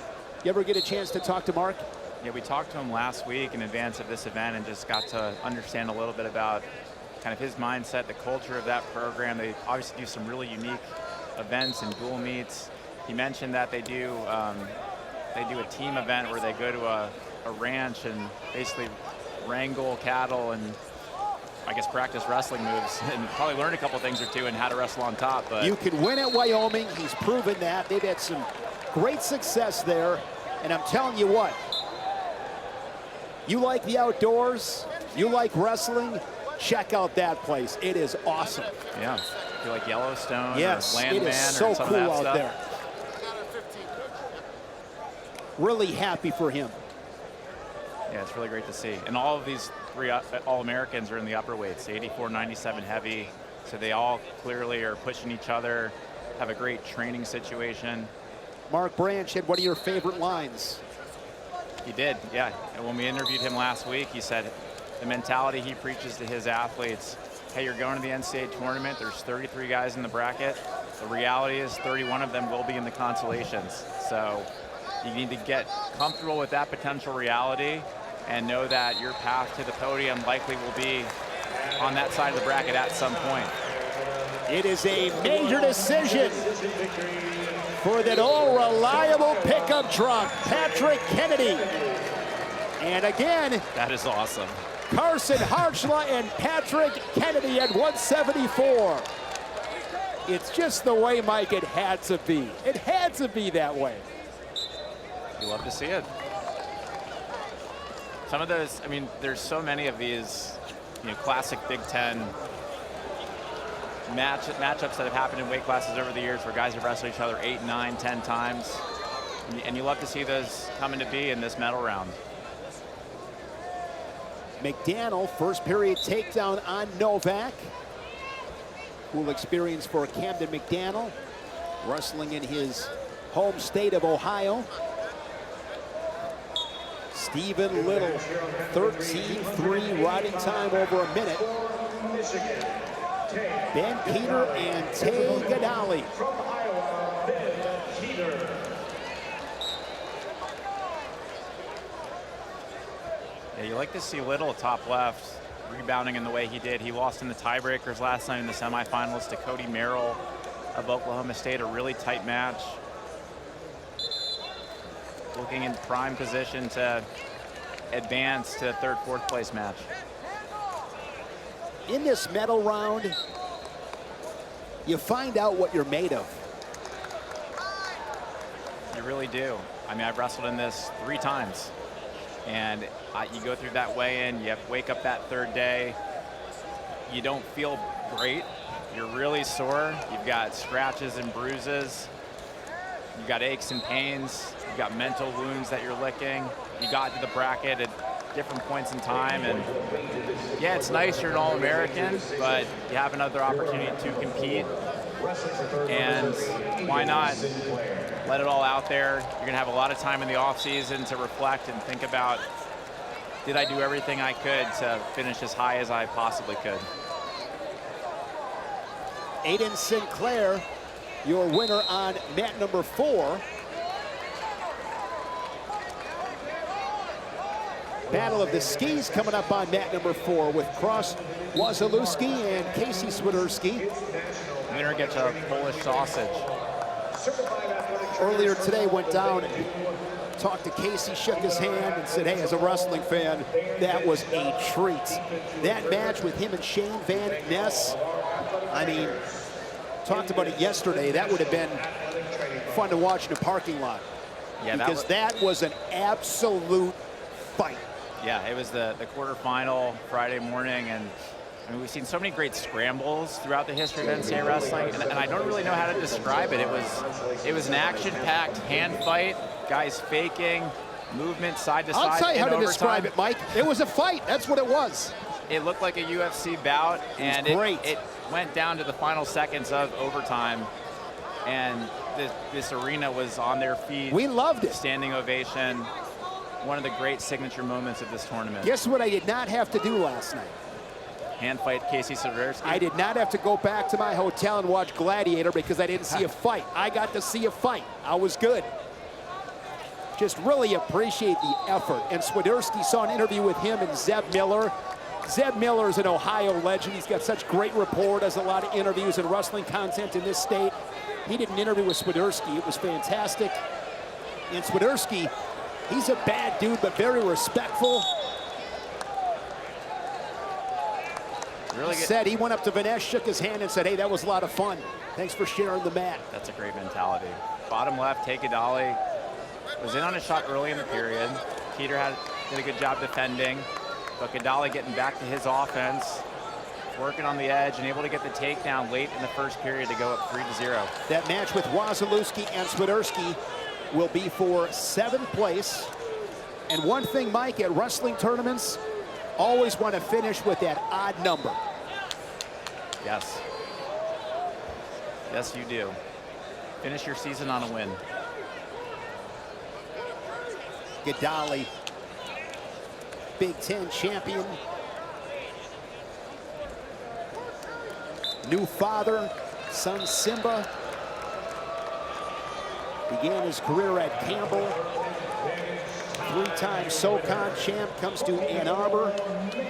You ever get a chance to talk to Mark? Yeah, we talked to him last week in advance of this event and just got to understand a little bit about kind of his mindset, the culture of that program. They obviously do some really unique events and dual meets. He mentioned that they do a team event where they go to a ranch and basically wrangle cattle and I guess practice wrestling moves and probably learn a couple things or two and how to wrestle on top. But you can win at Wyoming. He's proven that. They've had some great success there. And I'm telling you what, you like the outdoors, you like wrestling, check out that place. It is awesome. Yeah, if you like Yellowstone, yes, or Landman, it is so or some cool of that out stuff. there. Really happy for him. Yeah, it's really great to see. And all of these 3 All-Americans are in the upper weights, 84, 97 heavy. So they all clearly are pushing each other, have a great training situation. Mark Branch had one of your favorite lines. He did, yeah. And when we interviewed him last week, he said the mentality he preaches to his athletes, hey, you're going to the NCAA tournament, there's 33 guys in the bracket. The reality is 31 of them will be in the Consolations. So you need to get comfortable with that potential reality and know that your path to the podium likely will be on that side of the bracket at some point. It is a major decision for that all-reliable pickup truck, Patrick Kennedy. And again, that is awesome. Carson Harchla and Patrick Kennedy at 174. It's just the way, Mike, it had to be. It had to be that way. You love to see it. Some of those, I mean, there's so many of these, you know, classic Big Ten matchups that have happened in weight classes over the years where guys have wrestled each other 8, 9, 10 times. And you love to see those come into be in this medal round. McDaniel, first period takedown on Novak. Cool experience for Camden McDaniel, wrestling in his home state of Ohio. Stephen Little, 13-3, riding time over a minute. Ben Peter and Tay Gadali. Yeah, you like to see Little top left rebounding in the way he did. He lost in the tiebreakers last night in the semifinals to Cody Merrill of Oklahoma State, a really tight match. Looking in prime position to advance to a third, fourth place match. In this medal round, you find out what you're made of. You really do. I mean, I've wrestled in this 3 times. And you go through that weigh-in, you have to wake up that third day. You don't feel great. You're really sore. You've got scratches and bruises. You've got aches and pains. You've got mental wounds that you're licking. You got to the bracket at different points in time. And yeah, it's nice you're an All-American, but you have another opportunity to compete. And why not let it all out there? You're gonna have a lot of time in the off season to reflect and think about, did I do everything I could to finish as high as I possibly could? Aiden Sinclair, your winner on mat number 4. Battle of the skis coming up on mat number 4 with Cross Wazalewski and Casey Swiderski. Winner gets a Polish sausage. Earlier today went down and talked to Casey, shook his hand and said, hey, as a wrestling fan, that was a treat. That match with him and Shane Van Ness, I mean, talked about it yesterday. That would have been fun to watch in a parking lot. Yeah, because that was an absolute fight. Yeah, it was the quarterfinal Friday morning, and I mean, we've seen so many great scrambles throughout the history of NCAA wrestling, and I don't really know how to describe it. It was an action-packed hand fight, guys faking, movement side to side. I'll tell you how to describe it, Mike. It was a fight. That's what it was. It looked like a UFC bout, and it went down to the final seconds of overtime, and this arena was on their feet. We loved it. Standing ovation. One of the great signature moments of this tournament. Guess what I did not have to do last night? Hand fight Casey Swiderski. I did not have to go back to my hotel and watch Gladiator because I didn't see a fight. I got to see a fight. I was good. Just really appreciate the effort. And Swiderski, saw an interview with him and Zeb Miller. Zeb Miller is an Ohio legend. He's got such great rapport, does a lot of interviews and wrestling content in this state. He did an interview with Swiderski. It was fantastic. And Swiderski, he's a bad dude, but very respectful. Really said he went up to Vaness, shook his hand, and said, hey, that was a lot of fun. Thanks for sharing the mat. That's a great mentality. Bottom left, Tay Gadali was in on a shot early in the period. Peter did a good job defending, but Gadali getting back to his offense, working on the edge, and able to get the takedown late in the first period to go up 3-0. That match with Wazalewski and Swiderski will be for 7th place. And one thing, Mike, at wrestling tournaments, always want to finish with that odd number. Yes. Yes, you do. Finish your season on a win. Gadali, Big Ten champion. New father, son Simba. Began his career at Campbell. 3-time SoCon champ, comes to Ann Arbor,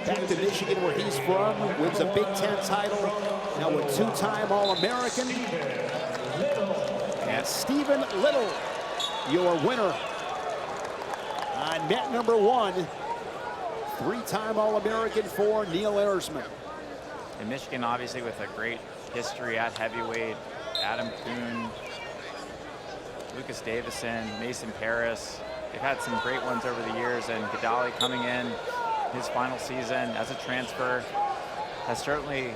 back to Michigan where he's from, wins a Big Ten title, now a 2-time All-American. And Stephen Little, your winner on mat number 1, 3-time All-American for Neil Ersman. And Michigan, obviously, with a great history at heavyweight, Adam Kuhn, Lucas Davison, Mason Paris. They've had some great ones over the years, and Gadali coming in his final season as a transfer has certainly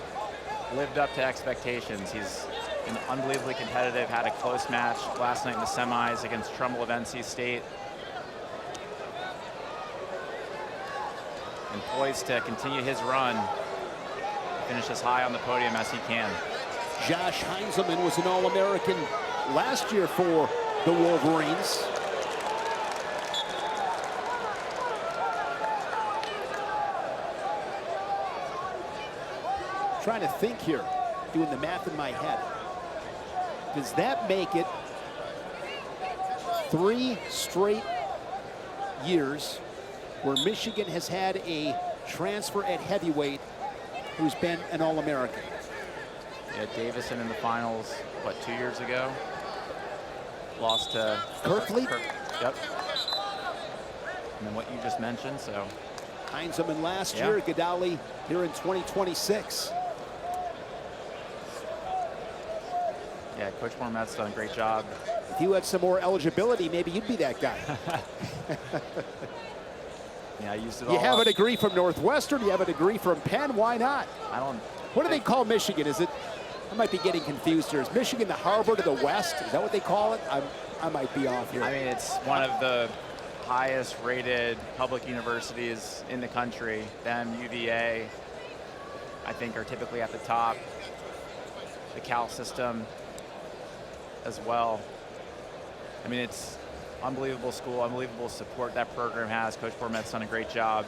lived up to expectations. He's been unbelievably competitive, had a close match last night in the semis against Trumbull of NC State. And poised to continue his run, finish as high on the podium as he can. Josh Heinzelman was an All-American last year for the Wolverines. Trying to think here, doing the math in my head. Does that make it 3 straight years where Michigan has had a transfer at heavyweight who's been an All-American? Yeah, Davison in the finals, what, 2 years ago? Lost to Kirkley? Yep. And then what you just mentioned, so. Heinzelman last year, Gadali here in 2026. Yeah, Coach Mormet's done a great job. If you had some more eligibility, maybe you'd be that guy. Yeah, I used it all You have up. a degree from Northwestern, you have a degree from Penn, why not? I don't. What do they call Michigan? Is it, I might be getting confused here. Is Michigan the Harvard of the West? Is that what they call it? I might be off here. I mean, it's one of the highest rated public universities in the country. Them, UVA, I think are typically at the top. The Cal system as well. I mean, it's unbelievable school, unbelievable support that program has. Coach Mormet's done a great job.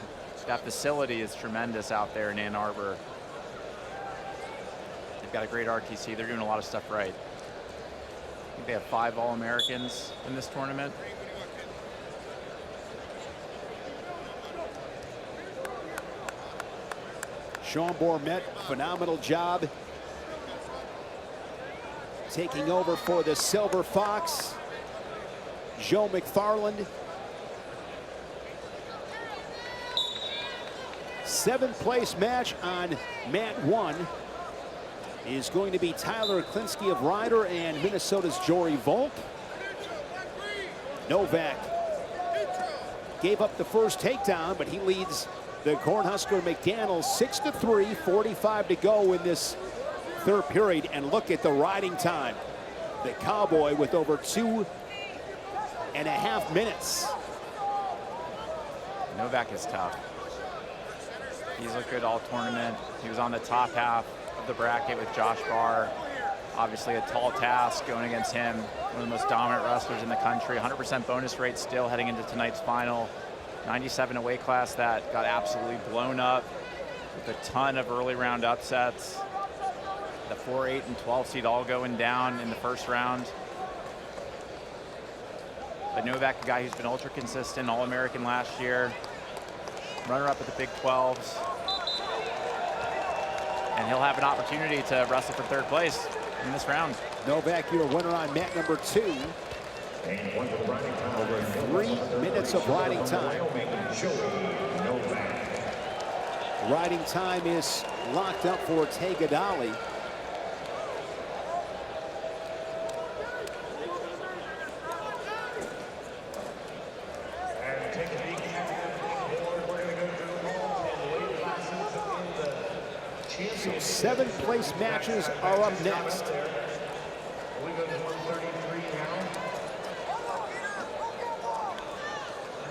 That facility is tremendous out there in Ann Arbor. They've got a great RTC. They're doing a lot of stuff right. I think they have 5 All-Americans in this tournament. Sean Mormet, phenomenal job taking over for the Silver Fox. Joe McFarland. 7th place match on mat 1 is going to be Tyler Klinsky of Ryder and Minnesota's Jory Volk. Novak gave up the first takedown, but he leads the Cornhusker McDaniel 6-3, 45 to go in this 3rd period. And look at the riding time. The Cowboy with over 2.5 minutes. Novak is tough. He's looked good all tournament. He was on the top half of the bracket with Josh Barr. Obviously a tall task going against him. One of the most dominant wrestlers in the country. 100% bonus rate still heading into tonight's final. 97 away class that got absolutely blown up with a ton of early round upsets. The 4, 8, and 12 seed all going down in the first round. But Novak, a guy who's been ultra consistent, All-American last year, runner-up at the Big 12s. And he'll have an opportunity to wrestle for 3rd place in this round. Novak, your winner on mat number 2. Over 3 minutes of riding time. Riding time is locked up for Tay Gadali. So 7th place matches are up next. We go to 133 now.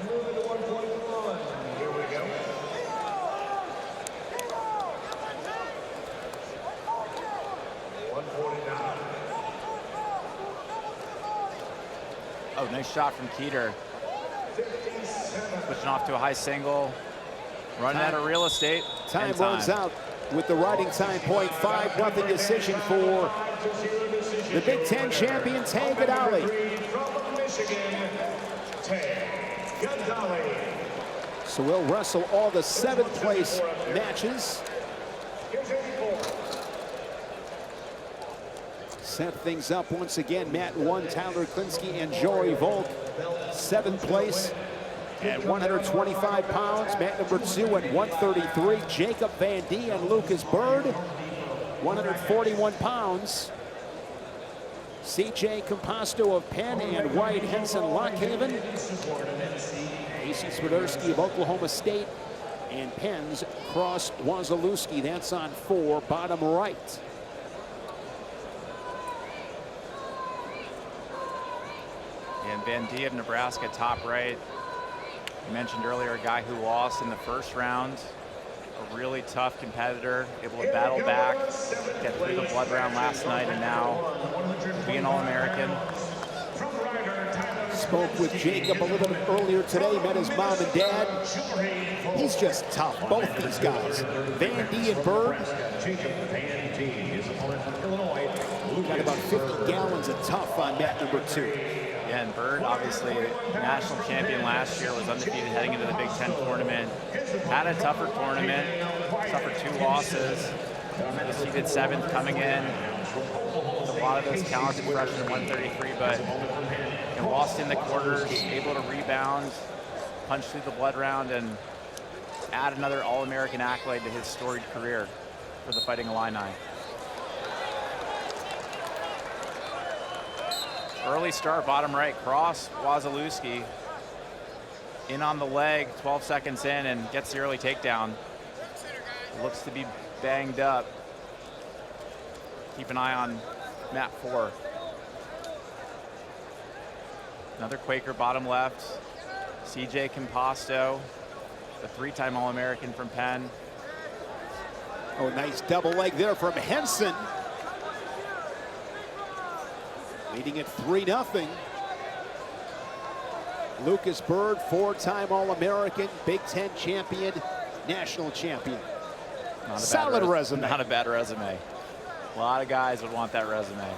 Moving to 141. Here we go. Oh, nice shot from Keeter. Switching off to a high single. Running out of real estate. Time runs out with the riding time point. 5-0 decision for the Big Ten champion, Tay Gadali. So we'll wrestle all the 7th place matches. Set things up once again. Mat 1, Tyler Klinsky and Jory Volk. 7th place at 125 pounds. Mat number 2 at 133. Jacob Van D and Lucas Bird, 141 pounds. CJ Composto of Penn and White Henson Lockhaven. AC Swiderski of Oklahoma State And Penn's cross Wazalewski. That's on 4, bottom right. And Van D of Nebraska, top right. You mentioned earlier a guy who lost in the first round. A really tough competitor, able to battle back, get through the blood round last night, and now be an All-American. Spoke with Jacob a little bit earlier today, met his mom and dad. He's just tough, both these guys. Van D and Bird. Got about 50 gallons of tough on mat number 2. Yeah, and Bird, obviously national champion last year, was undefeated heading into the Big Ten tournament. Had a tougher tournament, suffered 2 losses. He did 7th coming in. A lot of those talented freshmen at 133, but lost in the quarters, able to rebound, punch through the blood round, and add another All-American accolade to his storied career for the Fighting Illini. Early start, bottom right, cross, Wazalewski in on the leg, 12 seconds in, and gets the early takedown. Looks to be banged up. Keep an eye on mat 4. Another Quaker, bottom left. CJ Composto, the 3-time All-American from Penn. Oh, nice double leg there from Henson. Leading at 3-0. Lucas Bird, 4-time All-American, Big Ten champion, national champion. Solid resume. Not a bad resume. A lot of guys would want that resume.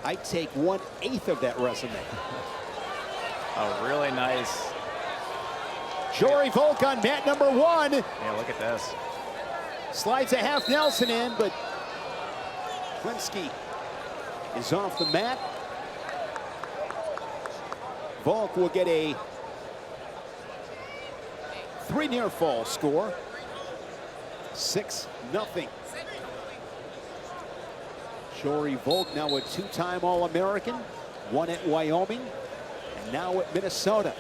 I'd take 1/8 of that resume. Oh, really nice. Jory Volk on mat number 1. Yeah, look at this. Slides a half Nelson in, but Klinsky is off the mat. Volk will get a 3 near fall score. 6-0. Jory Volk, now a 2-time All-American, 1 at Wyoming, and now at Minnesota.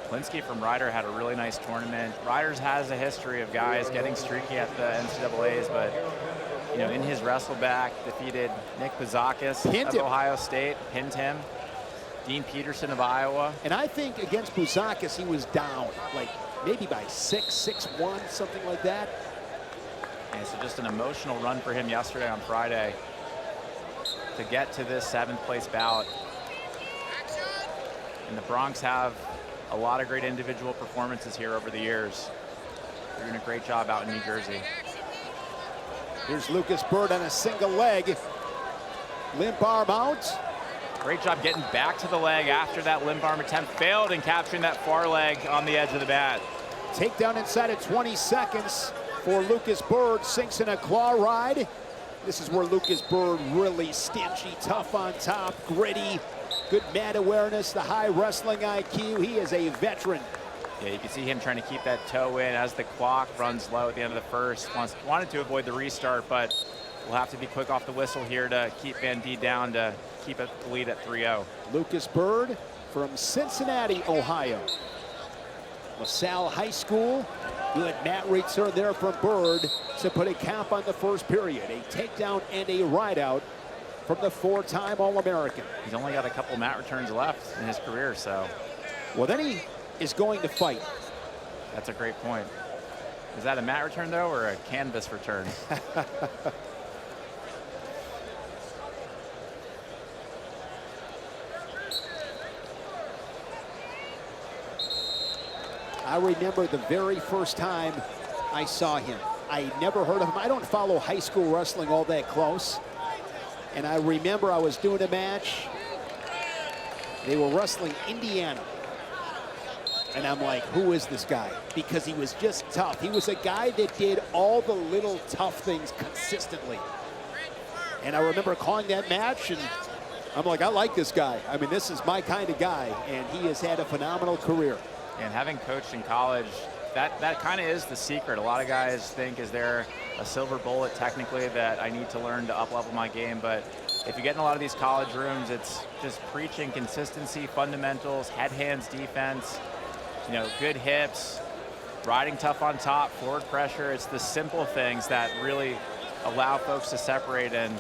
Klinsky from Ryder had a really nice tournament. Ryder's has a history of guys getting streaky at the NCAAs, but you know, in his wrestle back, defeated Nick Bouzakis of Ohio State, pinned him. Dean Peterson of Iowa. And I think against Bouzakis, he was down, like maybe by 6-1, something like that. And so just an emotional run for him yesterday on Friday to get to this 7th place bout. And the Bronx have a lot of great individual performances here over the years. They're doing a great job out in New Jersey. Here's Lucas Bird on a single leg. Limp arm out. Great job getting back to the leg after that limp arm attempt failed and capturing that far leg on the edge of the bat. Takedown inside of 20 seconds for Lucas Bird. Sinks in a claw ride. This is where Lucas Bird really stingy, tough on top, gritty, good mat awareness, the high wrestling IQ. He is a veteran. Yeah, you can see him trying to keep that toe in as the clock runs low at the end of the first. Wanted to avoid the restart, but we'll have to be quick off the whistle here to keep Van D down to keep it the lead at 3-0. Lucas Bird from Cincinnati, Ohio. LaSalle High School. Good mat return there from Bird to put a cap on the first period. A takedown and a ride out from the 4-time All-American. He's only got a couple mat returns left in his career, so. Well, then he is going to fight. That's a great point. Is that a mat return, though, or a canvas return? I remember the very first time I saw him. I never heard of him. I don't follow high school wrestling all that close. And I remember I was doing a match. They were wrestling Indiana. And I'm like, who is this guy? Because he was just tough. He was a guy that did all the little tough things consistently. And I remember calling that match, and I'm like, I like this guy. I mean, this is my kind of guy. And he has had a phenomenal career. And having coached in college, that kind of is the secret. A lot of guys think, is there a silver bullet technically that I need to learn to up-level my game? But if you get in a lot of these college rooms, it's just preaching consistency, fundamentals, head, hands, defense, you know, good hips, riding tough on top, forward pressure. It's the simple things that really allow folks to separate, and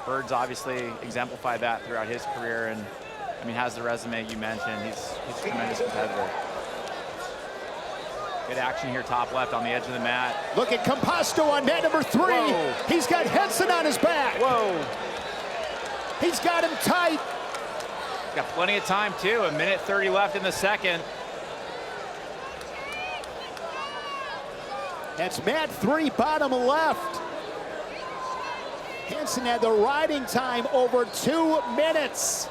Bird's obviously exemplified that throughout his career, and I mean, has the resume you mentioned. He's a tremendous competitor. Good action here, top left on the edge of the mat. Look at Composto on mat number 3. Whoa. He's got Henson on his back. Whoa. He's got him tight. Got plenty of time too, 1:30 left in the second. That's mat 3, bottom left. Henson had the riding time over 2 minutes.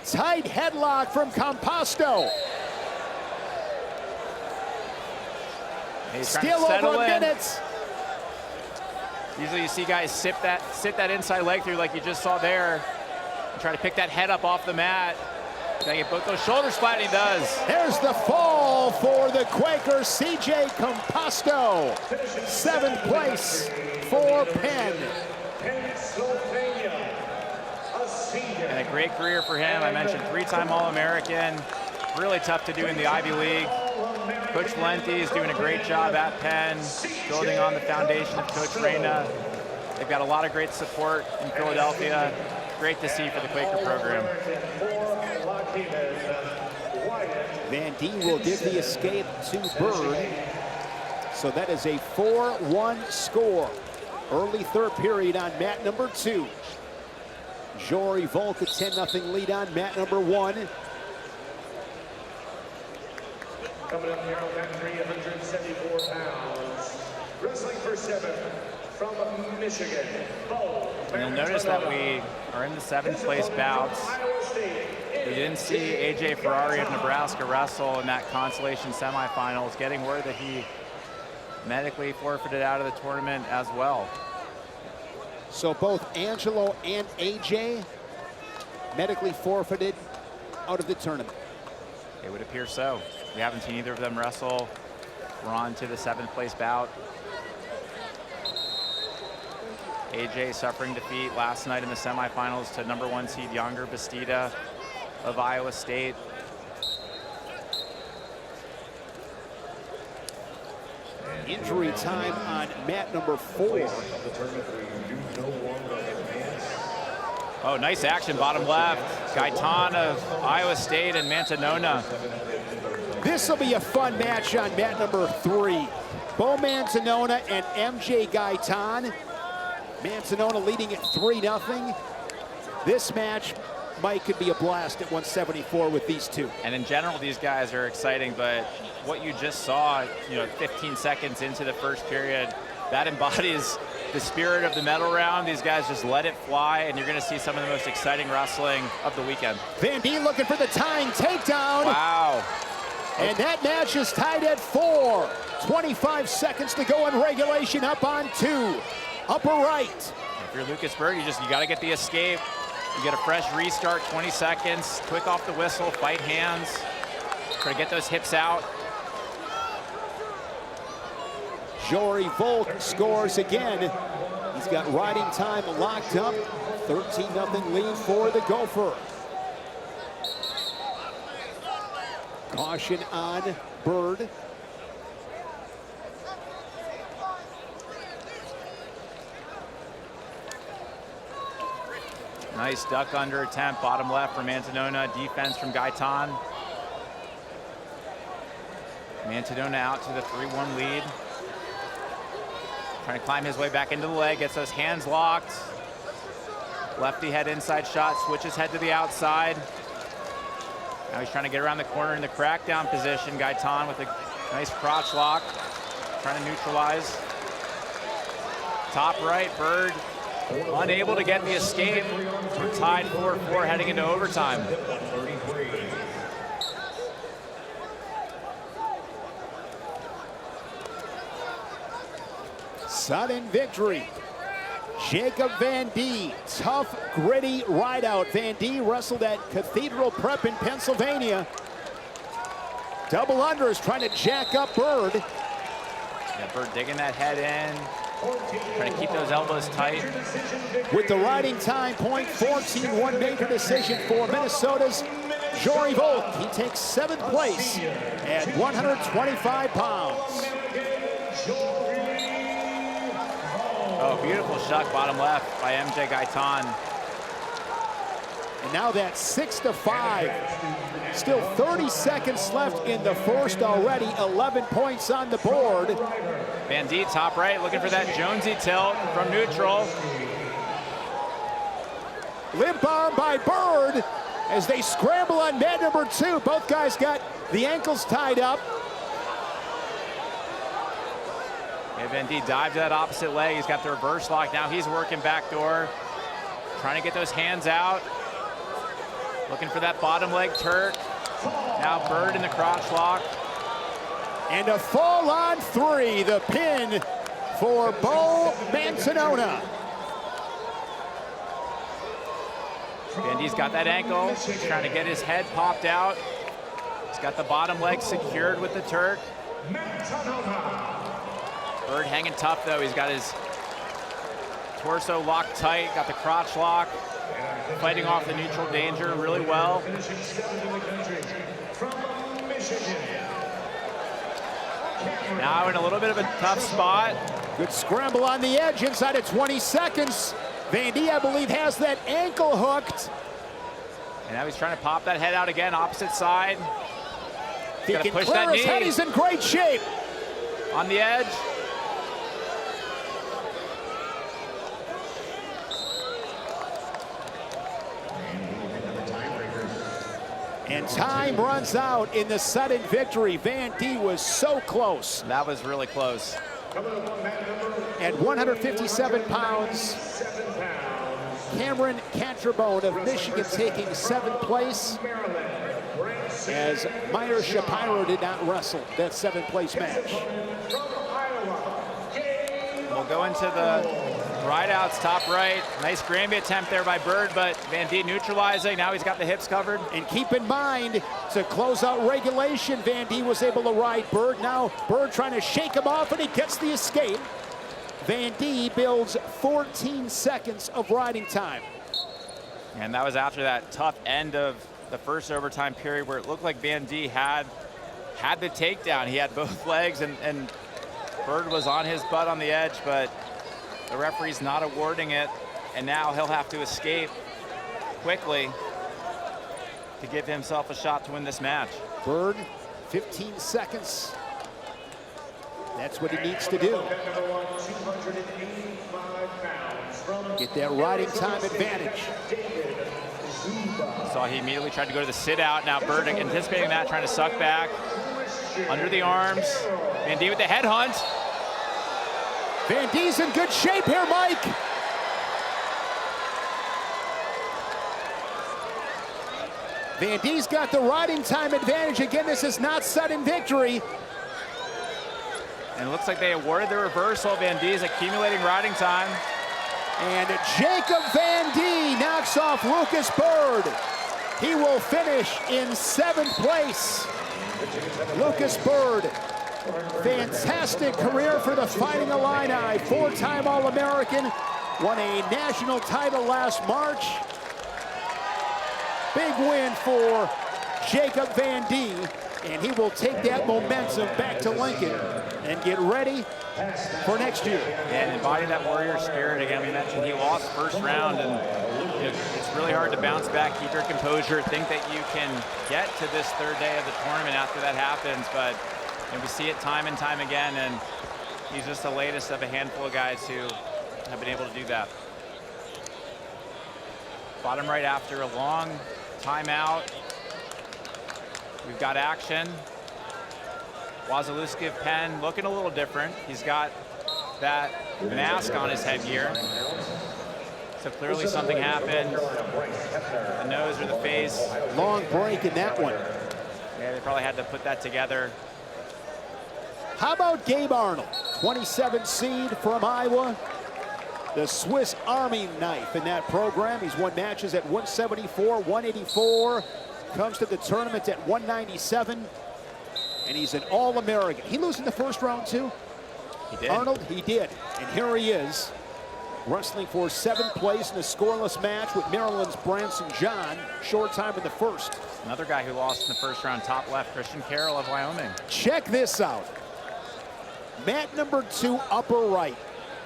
Tight headlock from Composto. Still over minutes. Usually you see guys sit that inside leg through like you just saw there. And try to pick that head up off the mat. Gotta get both those shoulders flat, and he does. There's the fall for the Quaker, C.J. Composto. 7th place for Penn. And a great career for him. I mentioned 3-time All-American. Really tough to do in the Ivy League. Coach Valenti is doing a great job at Penn, building on the foundation of Coach Reyna. They've got a lot of great support in Philadelphia. Great to see for the Quaker program. Van Dien will give the escape to Bird. So that is a 4-1 score. Early third period on mat number 2. Jory Volk a 10-0 lead on mat number 1. Coming up here on mat 3, 174 pounds. Wrestling for 7 from Michigan. And you'll notice that we are in the 7th place bouts. We didn't see AJ Ferrari of Nebraska wrestle in that Consolation semifinals, getting word that he medically forfeited out of the tournament as well. So both Angelo and AJ medically forfeited out of the tournament. It would appear so. We haven't seen either of them wrestle. We're on to the 7th place bout. AJ suffering defeat last night in the semifinals to number 1 seed Younger Bastida of Iowa State. Injury time on mat number 4. Oh, nice action, bottom left. Gaitan of Iowa State and Mantanona. This will be a fun match on mat number 3. Bo Mantanona and MJ Gaitan. Mantanona leading at 3-0. This match could be a blast at 174 with these two. And in general, these guys are exciting, but what you just saw, 15 seconds into the first period, that embodies the spirit of the medal round. These guys just let it fly, and you're going to see some of the most exciting wrestling of the weekend. Van Dien looking for the tying takedown. Wow. And that match is tied at 4. 25 seconds to go in regulation, up on 2. Upper right. If you're Lucas Bird, you got to get the escape. You get a fresh restart, 20 seconds, quick off the whistle, fight hands. Try to get those hips out. Jory Volk scores again. He's got riding time locked up. 13-0 lead for the Gopher. Caution on Bird. Nice duck under attempt, bottom left from Mantanona, defense from Gaitan. Mantanona out to the 3-1 lead. Trying to climb his way back into the leg, gets those hands locked. Lefty head inside shot, switches head to the outside. Now he's trying to get around the corner in the crackdown position. Gaitan with a nice crotch lock, trying to neutralize. Top right, Bird unable to get the escape. We're tied 4-4 heading into overtime. Sudden victory. Jacob Van Dien, tough, gritty rideout. Van Dien wrestled at Cathedral Prep in Pennsylvania. Double unders trying to jack up Bird. Yeah, Bird digging that head in, Trying to keep those elbows tight. With the riding time point, 14-1 major decision for Minnesota's Jory Volk. He takes 7th place at 125 pounds. Oh, beautiful shuck bottom left by MJ Gaitan. And now that's 6-5. Still 30 seconds left in the first already. 11 points on the board. Van Dee top right, looking for that Jonesy tilt from neutral. Limp arm by Bird as they scramble on mat number 2. Both guys got the ankles tied up. And Van Dee dives to that opposite leg. He's got the reverse lock. Now he's working backdoor. Trying to get those hands out. Looking for that bottom leg Turk. Now Bird in the crotch lock. And a fall on 3, the pin for Bo Mantanona. Van Dee's got that ankle. He's trying to get his head popped out. He's got the bottom leg secured with the Turk. Bird hanging tough though. He's got his torso locked tight, got the crotch lock. Fighting off the neutral danger really well. Now in a little bit of a tough spot. Good scramble on the edge inside of 20 seconds. Van Dee, I believe, has that ankle hooked. And now he's trying to pop that head out again, opposite side. He can clear his head, he's in great shape. On the edge. And time runs out in the sudden victory. Van Dee was so close. That was really close. At 157 pounds, Cameron Cantrabone of Michigan taking 7th place, as Meyer Shapiro did not wrestle that 7th place match. We'll go into the ride-outs, top right. Nice Granby attempt there by Bird, but Van Dee neutralizing. Now he's got the hips covered. And keep in mind, to close out regulation, Van Dee was able to ride Bird. Now Bird trying to shake him off, and he gets the escape. Van Dee builds 14 seconds of riding time. And that was after that tough end of the first overtime period where it looked like Van Dee had the takedown. He had both legs, and Bird was on his butt on the edge, but the referee's not awarding it, and now he'll have to escape quickly to give himself a shot to win this match. Bird, 15 seconds. That's what he needs to do. Get that riding time advantage. Saw he immediately tried to go to the sit out. Now Bird anticipating that, trying to suck back. Under the arms. Van Dee with the head hunt. Van Dee's in good shape here, Mike. Van Dee's got the riding time advantage. Again, this is not sudden victory. And it looks like they awarded the reversal. Van Dee's accumulating riding time. And Jacob Van Dee knocks off Lucas Bird. He will finish in 7th place. Lucas Bird, fantastic career for the Fighting Illini. 4-time All-American, won a national title last March. Big win for Jacob Van Dee, and he will take that momentum back to Lincoln and get ready for next year. And embody that warrior spirit again. We mentioned he lost first round, and it's really hard to bounce back, keep your composure, think that you can get to this 3rd day of the tournament after that happens, but we see it time and time again, and he's just the latest of a handful of guys who have been able to do that. Bottom right after a long timeout. We've got action. Wasilewski of Penn looking a little different. He's got that mask on his headgear. So clearly something happened. The nose or the face. Long break in that one. Yeah, they probably had to put that together. How about Gabe Arnold, 27 seed from Iowa? The Swiss Army knife in that program. He's won matches at 174, 184. Comes to the tournament at 197. And he's an All-American. He loses in the first round too? He did. Arnold, he did. And here he is, wrestling for 7th place in a scoreless match with Maryland's Branson John. Short time in the first. Another guy who lost in the first round, top left, Christian Carroll of Wyoming. Check this out. Mat number 2, upper right.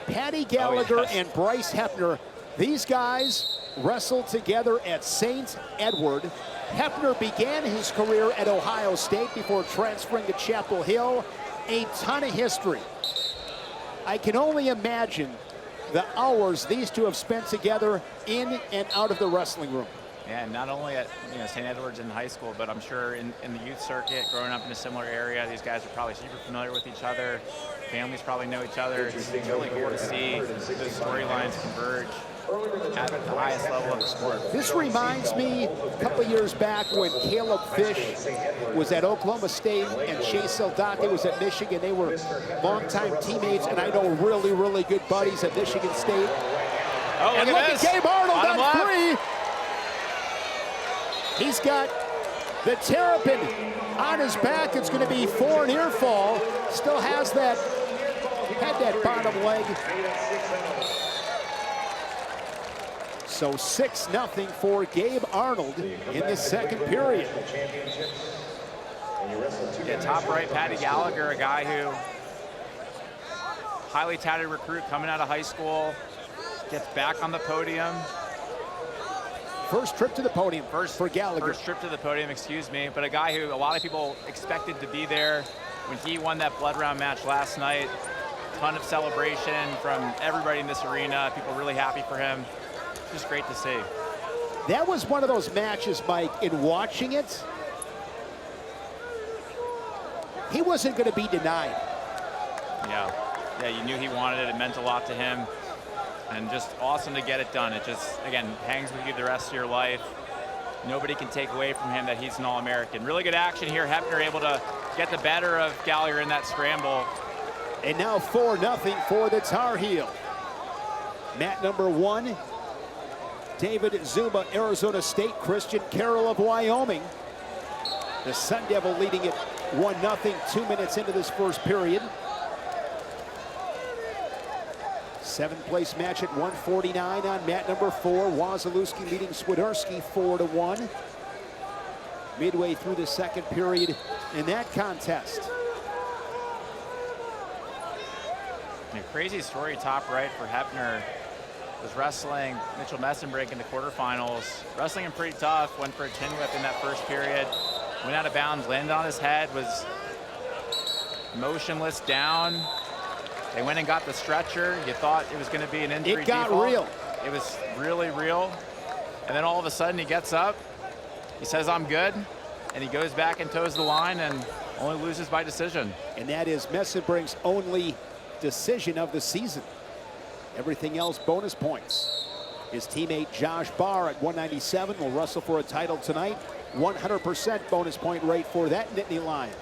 Patty Gallagher and Bryce Hepner. These guys wrestled together at St. Edward. Hepner began his career at Ohio State before transferring to Chapel Hill. A ton of history. I can only imagine the hours these two have spent together in and out of the wrestling room. Yeah, and not only at St. Edward's in high school, but I'm sure in the youth circuit, growing up in a similar area, these guys are probably super familiar with each other. Families probably know each other. It's really cool to see those storylines converge at the highest level of the sport. This reminds me a couple of years back when Caleb Fish was at Oklahoma State and Chase Eldate was at Michigan. They were longtime teammates, and I know really, really good buddies at Michigan State. Oh, and look at Gabe Arnold on 3. He's got the terrapin on his back. It's going to be 4 near fall. Still has that, had that bottom leg. So 6-0 for Gabe Arnold in the second period. Yeah, top right, Patty Gallagher, a guy who highly touted recruit coming out of high school, gets back on the podium. First trip to the podium for Gallagher. First trip to the podium, excuse me, but a guy who a lot of people expected to be there when he won that blood round match last night. Ton of celebration from everybody in this arena. People really happy for him. Just great to see. That was one of those matches, Mike, in watching it, he wasn't going to be denied. Yeah, you knew he wanted it. It meant a lot to him. And just awesome to get it done. It just, again, hangs with you the rest of your life. Nobody can take away from him that he's an All-American. Really good action here. Hepner able to get the better of Gallagher in that scramble. And now 4-0 for the Tar Heel. Mat number 1, David Zuma, Arizona State. Christian Carroll of Wyoming. The Sun Devil leading it 1-0, 2 minutes into this first period. 7th place match at 149 on mat number 4. Wazalewski leading Swiderski 4-1. Midway through the second period in that contest. A crazy story top right for Hepner. Was wrestling Mitchell Messenbrink in the quarterfinals. Wrestling him pretty tough. Went for a chin whip in that first period. Went out of bounds, landed on his head, was motionless down. They went and got the stretcher. You thought it was going to be an injury. It got default. real. It was really real. And then all of a sudden he gets up. He says, "I'm good." And he goes back and toes the line and only loses by decision. And that is Messenbrink's only decision of the season. Everything else bonus points. His teammate Josh Barr at 197 will wrestle for a title tonight. 100% bonus point rate for that Nittany Lion.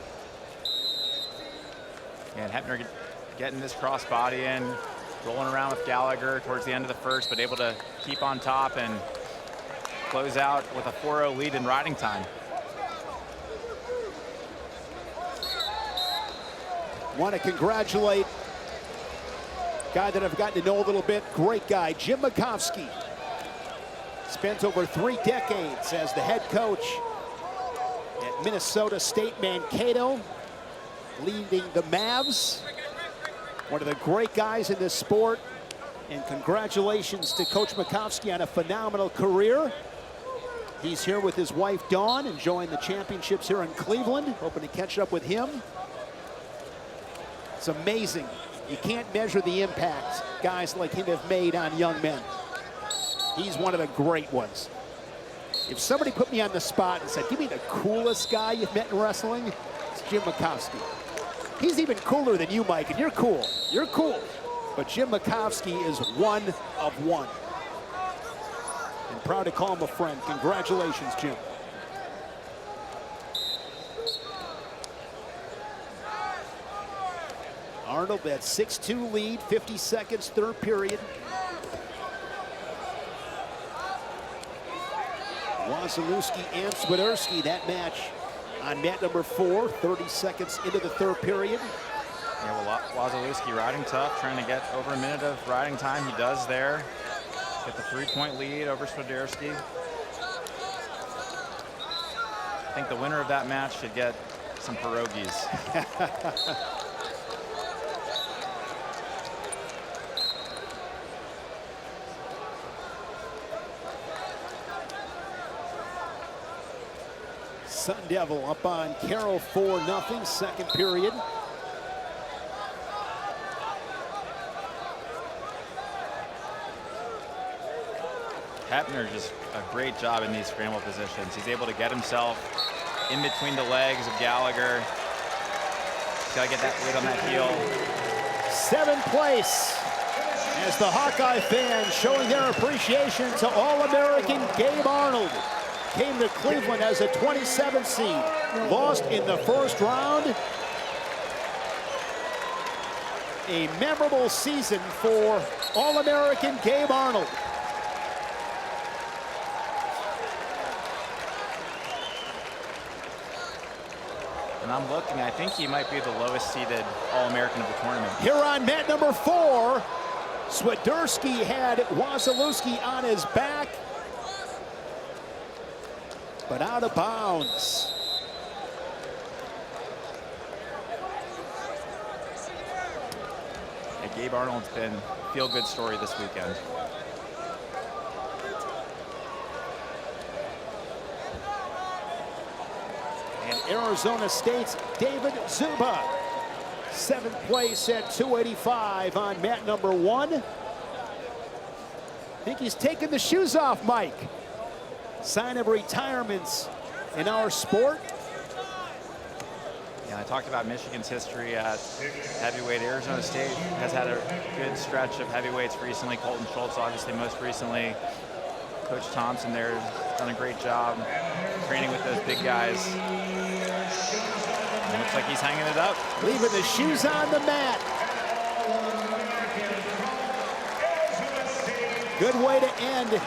And Hepner getting this crossbody in, rolling around with Gallagher towards the end of the first, but able to keep on top and close out with a 4-0 lead in riding time. Want to congratulate guy that I've gotten to know a little bit, great guy, Jim Makovsky. Spent over 3 decades as the head coach at Minnesota State Mankato, leading the Mavs. One of the great guys in this sport. And congratulations to Coach Makovsky on a phenomenal career. He's here with his wife, Dawn, enjoying the championships here in Cleveland. Hoping to catch up with him. It's amazing. You can't measure the impact guys like him have made on young men. He's one of the great ones. If somebody put me on the spot and said, "Give me the coolest guy you've met in wrestling," it's Jim Makovsky. He's even cooler than you, Mike, and you're cool. You're cool. But Jim Makovsky is one of one. And proud to call him a friend. Congratulations, Jim. Arnold, that 6-2 lead, 50 seconds, third period. Wazalewski and Swiderski, that match on mat number 4, 30 seconds into the third period. Yeah, well, Wazalewski riding tough, trying to get over a minute of riding time. He does there. Get the 3-point lead over Swiderski. I think the winner of that match should get some pierogies. Sun Devil up on Carroll 4-0, second period. Hepner just a great job in these scramble positions. He's able to get himself in between the legs of Gallagher. He's got to get that weight on that heel. 7th place as the Hawkeye fans showing their appreciation to All-American Gabe Arnold. Came to Cleveland as a 27th seed. Lost in the first round. A memorable season for All-American Gabe Arnold. And I'm looking, I think he might be the lowest seeded All-American of the tournament. Here on mat number 4, Swiderski had Wazalewski on his back, but out of bounds. Yeah, Gabe Arnold's been a feel-good story this weekend. Arizona State's David Zuba, 7th place at 285 on mat number 1. I think he's taking the shoes off, Mike. Sign of retirement in our sport. Yeah, I talked about Michigan's history at heavyweight. Arizona State has had a good stretch of heavyweights recently. Colton Schultz, obviously, most recently. Coach Thompson there has done a great job training with those big guys. And it looks like he's hanging it up. Leaving the shoes on the mat. Good way to end.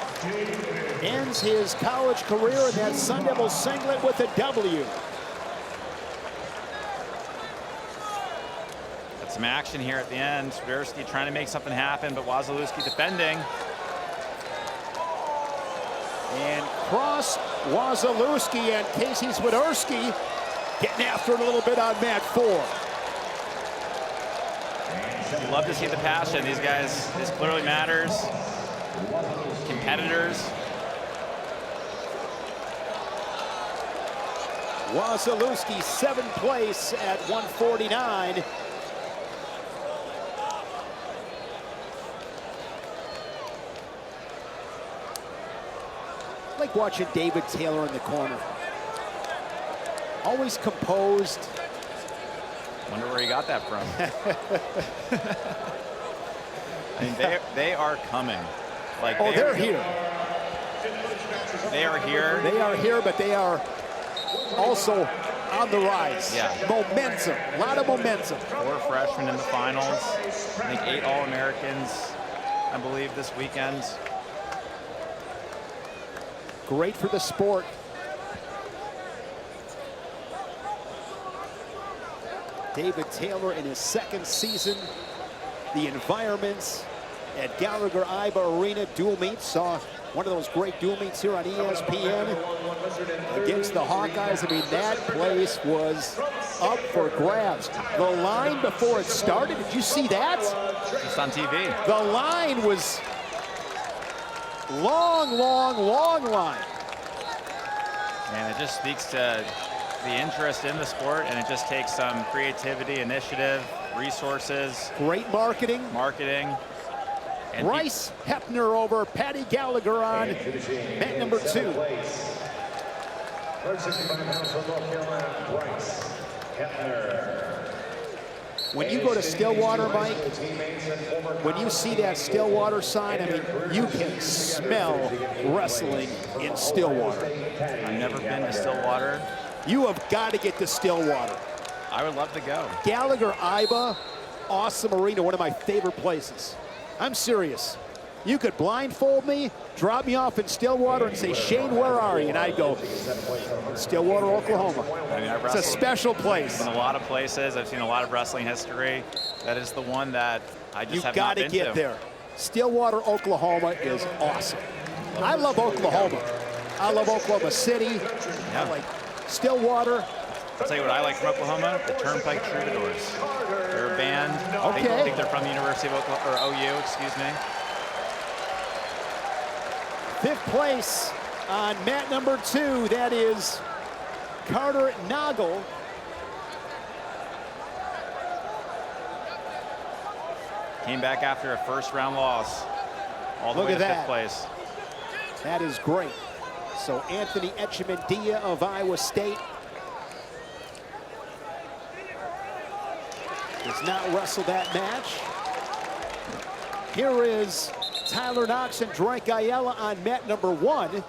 Ends his college career in that Sun Devil singlet with a W. Got some action here at the end. Swiderski trying to make something happen, but Wazalewski defending. And cross Wazalewski and Casey Swiderski getting after it a little bit on mat 4. You love to see the passion. These guys, this clearly matters. Competitors. Wazalewski 7th place at 149. I like watching David Taylor in the corner. Always composed. Wonder where he got that from. I mean, they are coming. Like they're here. They are here. They are here, but they are also on the rise. Yeah. Momentum, a lot of momentum. 4 freshmen in the finals. I think 8 All-Americans, I believe, this weekend. Great for the sport. David Taylor in his 2nd season. The environments at Gallagher-Iba Arena dual meets. Saw one of those great dual meets here on ESPN against the Hawkeyes. I mean, that place was up for grabs. The line before it started, did you see that? Just on TV. The line was long line. And it just speaks to the interest in the sport, and it just takes some creativity, initiative, resources. Great marketing. And Bryce Hepner over Patty Gallagher on mat number 2. 165 pounds from North Carolina, Bryce Hepner. When you go to Stillwater, Mike, when you see that Stillwater sign, I mean, you can smell wrestling in Stillwater. I've never been to Stillwater. You have got to get to Stillwater. I would love to go. Gallagher-Iba, awesome arena, one of my favorite places. I'm serious. You could blindfold me, drop me off in Stillwater and say, Shane, where are you? And I'd go, Stillwater, Oklahoma. I mean, It's a special place. In a lot of places. I've seen a lot of wrestling history. That is the one that I just have not been to. You got to get there. Stillwater, Oklahoma is awesome. I love Oklahoma. I love Oklahoma City. Yeah. I like Stillwater. I'll tell you what I like from Oklahoma, the Turnpike Troubadours. They're a band. Okay. I think they're from the University of Oklahoma, or OU, excuse me. 5th place on mat number 2, that is Carter Nagel. Came back after a first-round loss, all the way to 5th place. That is great. So Anthony Echemendia of Iowa State does not wrestle that match. Here is Tyler Knox and Drake Ayala on mat number 1.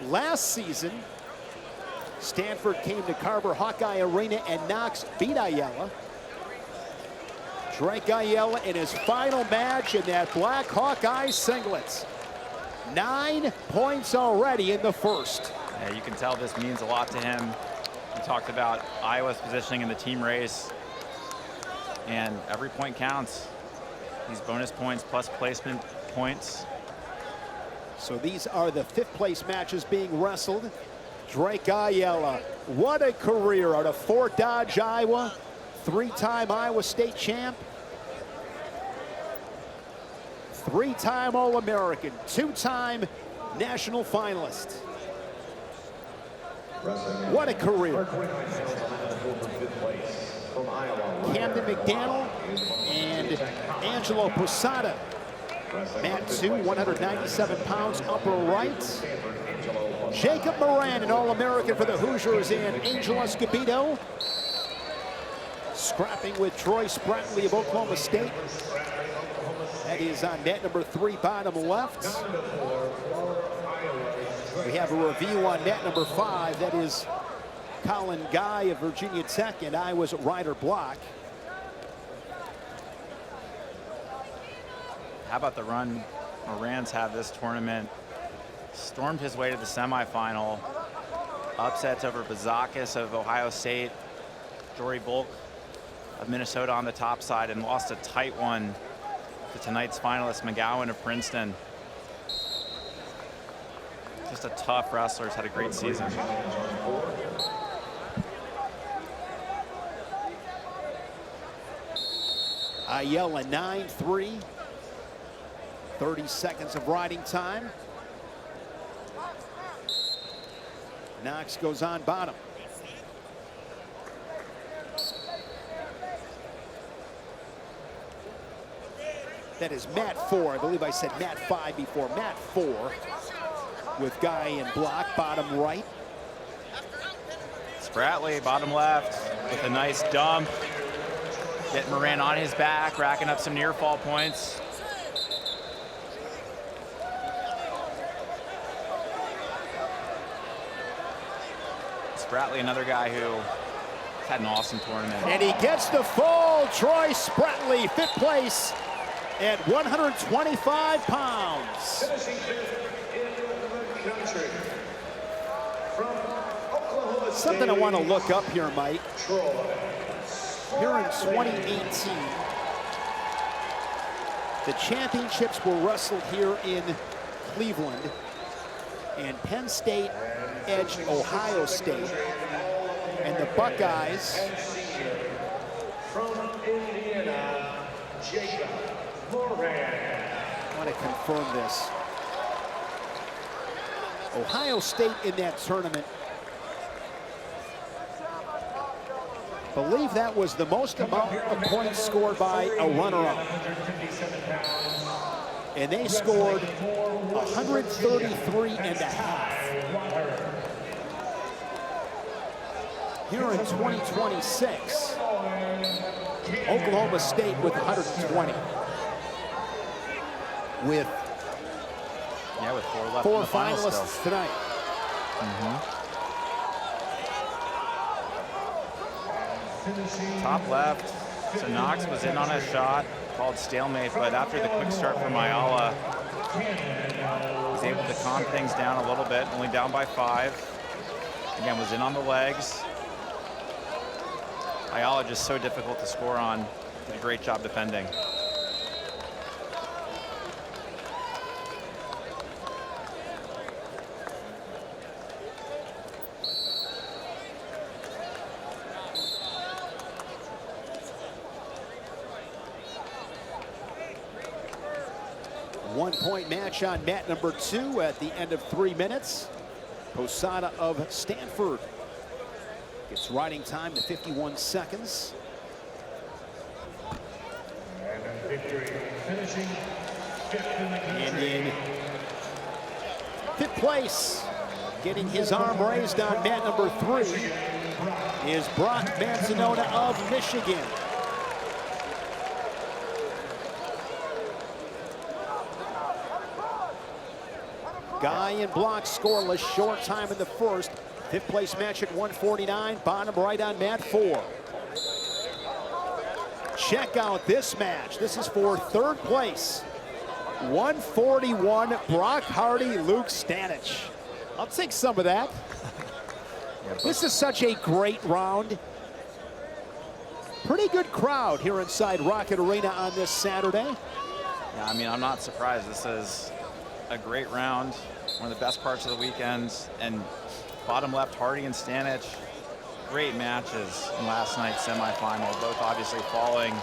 Last season, Stanford came to Carver Hawkeye Arena and Knox beat Ayala. Drake Ayala in his final match in that black Hawkeye singlets. 9 points already in the first. Yeah, you can tell this means a lot to him. We talked about Iowa's positioning in the team race, and every point counts. These bonus points plus placement points. So these are the 5th place matches being wrestled. Drake Ayala, what a career out of Fort Dodge, Iowa. 3-time Iowa State champ. 3-time All-American, 2-time national finalist. What a career. Camden McDaniel and Angelo Posada. Mat 2, 197 pounds, upper right. Jacob Moran, an All-American for the Hoosiers, and Angel Escobedo. Scrapping with Troy Spratley of Oklahoma State. That is on net number 3, bottom left. We have a review on net number 5. That is Colin Guy of Virginia Tech and Iowa's Ryder Block. How about the run Moran's had this tournament? Stormed his way to the semifinal. Upsets over Bazakis of Ohio State. Jory Bulk of Minnesota on the top side, and lost a tight one to tonight's finalist McGowan of Princeton. Just a tough wrestler. He's had a great season. Ayala 9-3. 30 seconds of riding time. Knox goes on bottom. That is mat 4. I believe I said mat 5 before. Mat 4 with Guy in block, bottom right. Spratley, bottom left, with a nice dump. Getting Moran on his back, racking up some near fall points. Spratley, another guy who had an awesome tournament. And he gets the full. Troy Spratley, 5th place at 125 pounds. Finishing 5th in the country. From Oklahoma State. Something I want to look up here, Mike. Here in 2018, the championships were wrestled here in Cleveland, and Penn State edged Ohio State, and the Buckeyes. From Indiana, Jacob Moran. I want to confirm this. Ohio State in that tournament, believe that was the most amount of points scored by a runner-up. And they scored 133 and a half. Here in 2026, Oklahoma State with 120. With with 4 left. 4 in the final finalists still. tonight. Top left. So Knox was in on a shot. called stalemate, but after the quick start from Ayala, he's able to calm things down a little bit, only down by 5. Again, was in on the legs. Ayala just so difficult to score on. Did a great job defending. One-point match on mat number 2 at the end of 3 minutes. Posada of Stanford gets riding time to 51 seconds. And then victory, finishing fifth in the country. And in 5th place, getting his arm raised on mat number 3, is Brock Manzanona of Michigan. Guy and Block scoreless, short time in the first. 5th place match at 149, bottom right on mat 4. Check out this match. This is for 3rd place. 141, Brock Hardy, Luke Stanich. I'll take some of that. This is such a great round. Pretty good crowd here inside Rocket Arena on this Saturday. Yeah, I mean, I'm not surprised. This is a great round, one of the best parts of the weekend. And bottom left, Hardy and Stanich, great matches in last night's semifinal, both obviously falling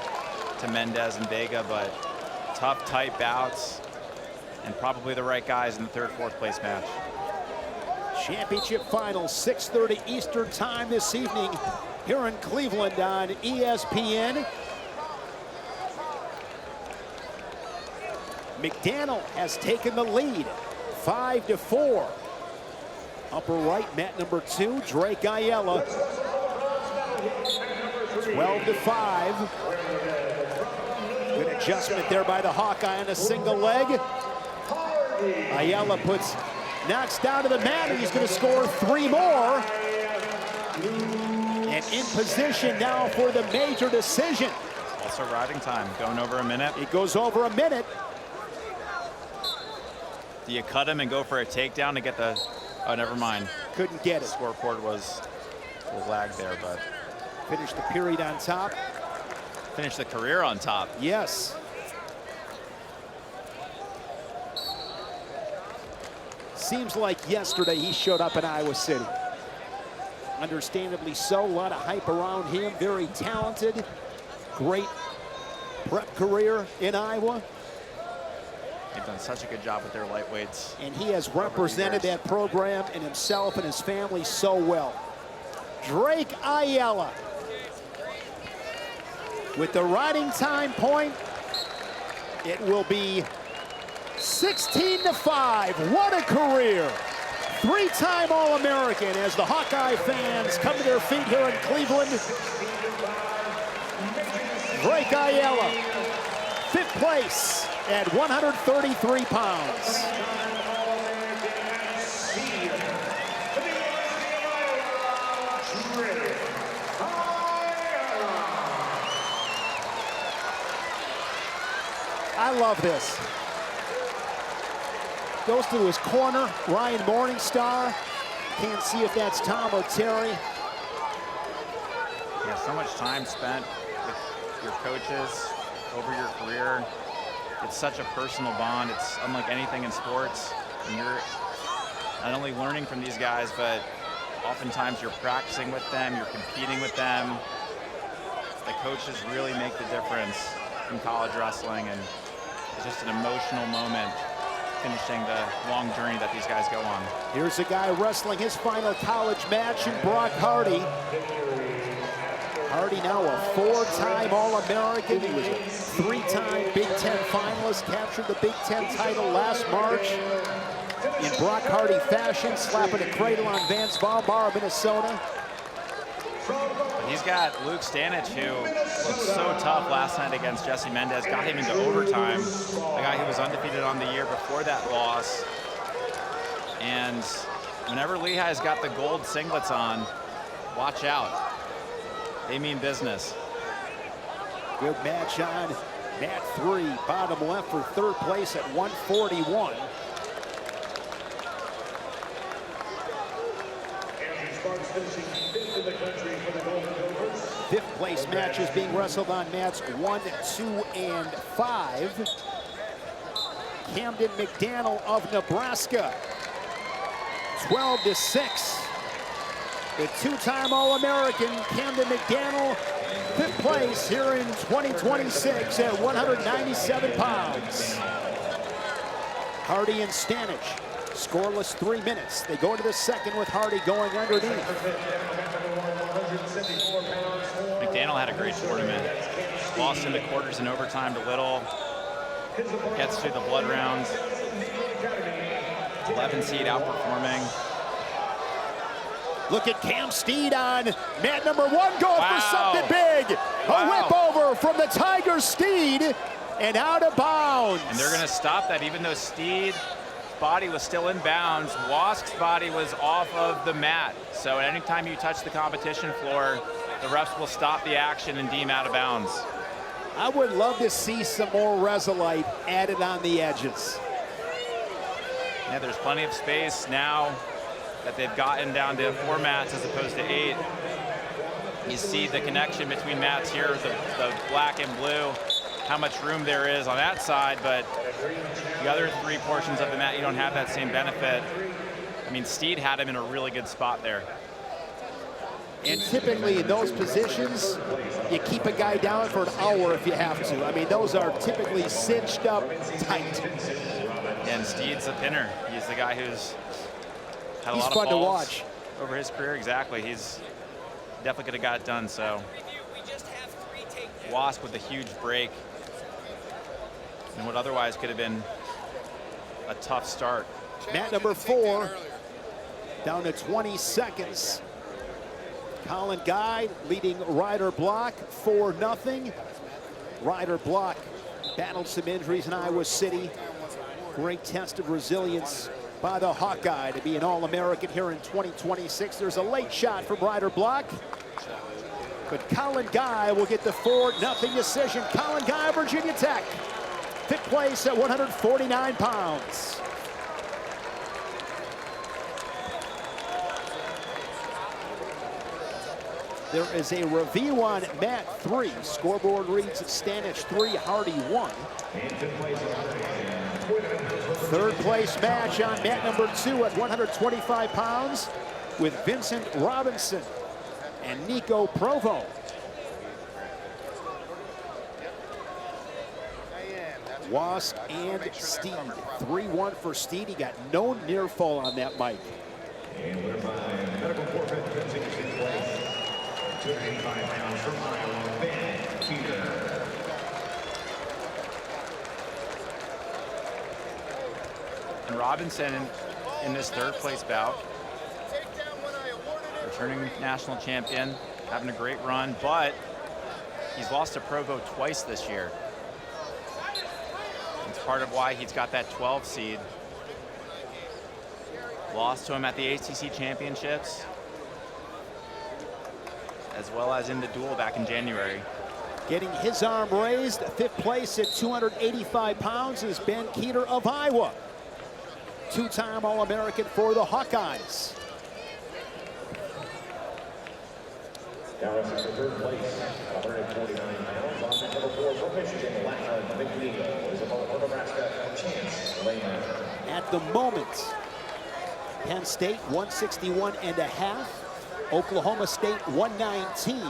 to Mendez and Vega, but tough, tight bouts, and probably the right guys in the 3rd, 4th place match. Championship finals, 6:30 Eastern time this evening here in Cleveland on ESPN. McDaniel has taken the lead, 5-4. Upper right, mat number 2, Drake Ayala, 12-5. Good adjustment there by the Hawkeye on a single leg. Ayala knocks down to the mat, and he's going to score 3 more. And in position now for the major decision. Also riding time, going over a minute. It goes over a minute. Do you cut him and go for a takedown to get the, oh, never mind. Couldn't get it. Scoreboard was a little lag there, but. Finished the period on top. Finished the career on top. Yes. Seems like yesterday he showed up in Iowa City. Understandably so, a lot of hype around him, very talented, great prep career in Iowa. They've done such a good job with their lightweights. And he has represented that program and himself and his family so well. Drake Ayala with the riding time point. It will be 16-5. What a career. 3-time All-American as the Hawkeye fans come to their feet here in Cleveland. Drake Ayala, 5th place at 133 pounds. I love this. Goes to his corner, Ryan Morningstar. Can't see if that's Tom or Terry. Yeah, so much time spent with your coaches over your career. It's such a personal bond. It's unlike anything in sports. And you're not only learning from these guys, but oftentimes you're practicing with them, you're competing with them. The coaches really make the difference in college wrestling, and it's just an emotional moment finishing the long journey that these guys go on. Here's a guy wrestling his final college match in Brock Hardy. Hardy now a 4-time All-American. He was a 3-time Big Ten finalist, captured the Big Ten title last March in Brock Hardy fashion, slapping a cradle on Vance Valbar, Minnesota. He's got Luke Stanich, who looked so tough last night against Jesse Mendez, got him into overtime. A guy who was undefeated on the year before that loss. And whenever Lehigh's got the gold singlets on, watch out. They mean business. Good match on Mat 3, bottom left for third place at 141. Fifth place match is being wrestled on mats 1, 2, and 5. Camden McDaniel of Nebraska, 12-6. The two-time All-American Camden McDaniel, fifth place here in 2026 at 197 pounds. Hardy and Stanich, scoreless 3 minutes. They go to the second with Hardy going underneath. McDaniel had a great tournament. Lost in the quarters and overtime to Little. Gets through the blood rounds. 11 seed outperforming. Look at Cam Steed on mat number 1, going for something big. A whip over from the Tiger Steed and out of bounds. And they're going to stop that even though Steed's body was still in bounds. Wask's body was off of the mat. So anytime you touch the competition floor, the refs will stop the action and deem out of bounds. I would love to see some more Resolite added on the edges. Yeah, there's plenty of space now that they've gotten down to 4 mats as opposed to 8. You see the connection between mats here, the black and blue, how much room there is on that side, but the other 3 portions of the mat, you don't have that same benefit. I mean, Steed had him in a really good spot there. And typically in those positions, you keep a guy down for an hour if you have to. I mean, those are typically cinched up tight. And Steed's a pinner. He's the guy who's had a lot of fun to falls watch over his career. Exactly. He's definitely could have got it done. So Wask with a huge break and what otherwise could have been a tough start. Mat number 4, down to 20 seconds. Colin Guide leading Ryder Block 4-0. Ryder Block battled some injuries in Iowa City. Great test of resilience by the Hawkeye to be an All-American here in 2026. There's a late shot from Ryder Block, but Colin Guy will get the 4-0 decision. Colin Guy, Virginia Tech, fifth place at 149 pounds. There is a review on mat 3. Scoreboard reads Stanich 3, Hardy 1. Third place match on mat number 2 at 125 pounds with Vincent Robinson and Nico Provo. Wask and Steed. 3-1 for Steed. He got no near fall on that mic. And we're by medical forfeit, finishing 6th place. 285 pounds from Iowa, Ben Keeter. And Robinson in this third place bout, returning national champion, having a great run, but he's lost to Provo twice this year. It's part of why he's got that 12 seed. Lost to him at the ACC championships, as well as in the duel back in January. Getting his arm raised, fifth place at 285 pounds is Ben Keeter of Iowa. Two-time All-American for the Hawkeyes. Now it's in third place, 149 pounds, on number 4 from Michigan, Lachlan McNeil, is a Nebraska Chance Lehman. At the moment, Penn State 161.5, Oklahoma State 119,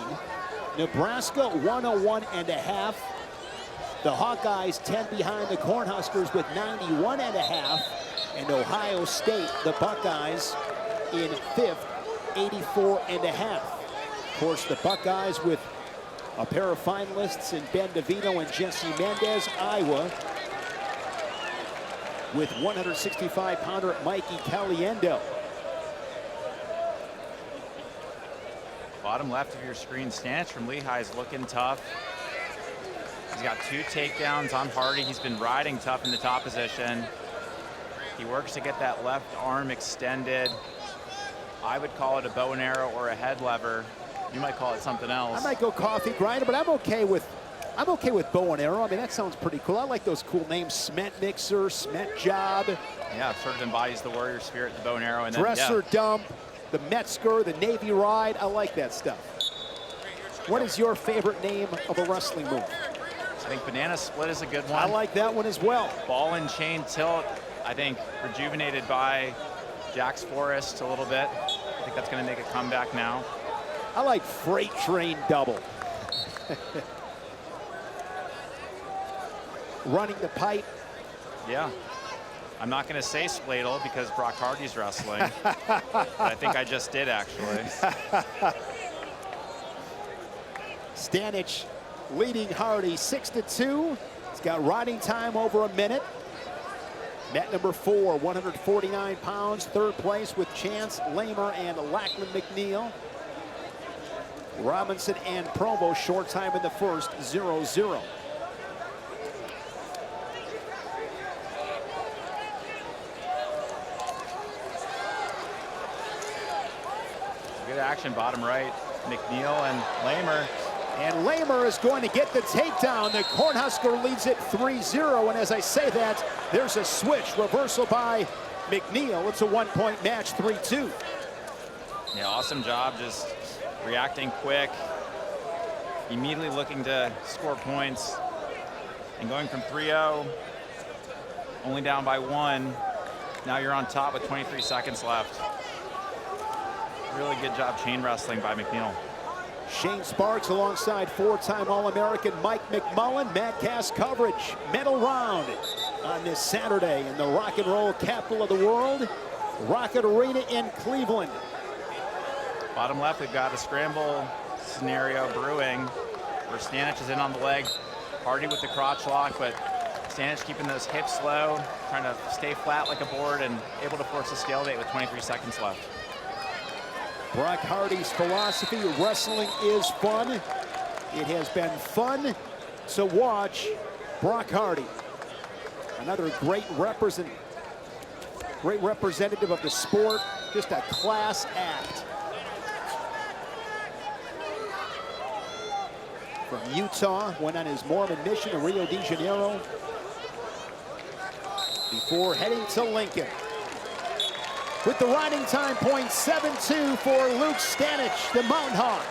Nebraska 101.5, the Hawkeyes 10 behind the Cornhuskers with 91.5, and Ohio State, the Buckeyes, in fifth, 84.5. Of course, the Buckeyes with a pair of finalists in Ben DeVito and Jesse Mendez. Iowa with 165-pounder Mikey Caliendo. Bottom left of your screen, Stanich from Lehigh is looking tough. He's got 2 takedowns on Hardy. He's been riding tough in the top position. He works to get that left arm extended. I would call it a bow and arrow or a head lever. You might call it something else. I might go coffee grinder, but I'm okay with I'm okay with bow and arrow. I mean, that sounds pretty cool. I like those cool names, Cement Mixer, Cement Job. Yeah, it sort of embodies the warrior spirit, the bow and arrow. And then, Dresser Dump, the Metzger, the Navy Ride. I like that stuff. What is your favorite name of a wrestling move? I think Banana Split is a good one. I like that one as well. Ball and Chain Tilt, I think rejuvenated by Jack's Forest a little bit. I think that's going to make a comeback now. I like Freight Train Double. Running the pipe. Yeah. I'm not going to say Spladle because Brock Hardy's wrestling. But I think I just did, actually. Stanich leading Hardy 6-2. He's got riding time over a minute. Met number 4, 149 pounds, third place with Chance, Lamer, and Lachlan McNeil. Robinson and Provo short time in the first, 0-0. Good action, bottom right. McNeil and Lamer. And Lamer is going to get the takedown. The Cornhusker leads it 3-0. And as I say that, there's a switch. Reversal by McNeil. It's a one-point match, 3-2. Yeah, awesome job just reacting quick. Immediately looking to score points. And going from 3-0, only down by 1. Now you're on top with 23 seconds left. Really good job chain wrestling by McNeil. Shane Sparks alongside four-time All-American Mike McMullen. Matt Cass coverage. Medal round on this Saturday in the rock and roll capital of the world, Rocket Arena in Cleveland. Bottom left, we've got a scramble scenario brewing where Stanich is in on the leg. Hardy with the crotch lock, but Stanich keeping those hips low, trying to stay flat like a board and able to force a stalemate with 23 seconds left. Brock Hardy's philosophy, wrestling is fun. It has been fun to watch Brock Hardy. Another great representative of the sport, just a class act. From Utah, went on his Mormon mission to Rio de Janeiro before heading to Lincoln. With the riding time point, 7-2 for Luke Stanich, the Mountain Hawk.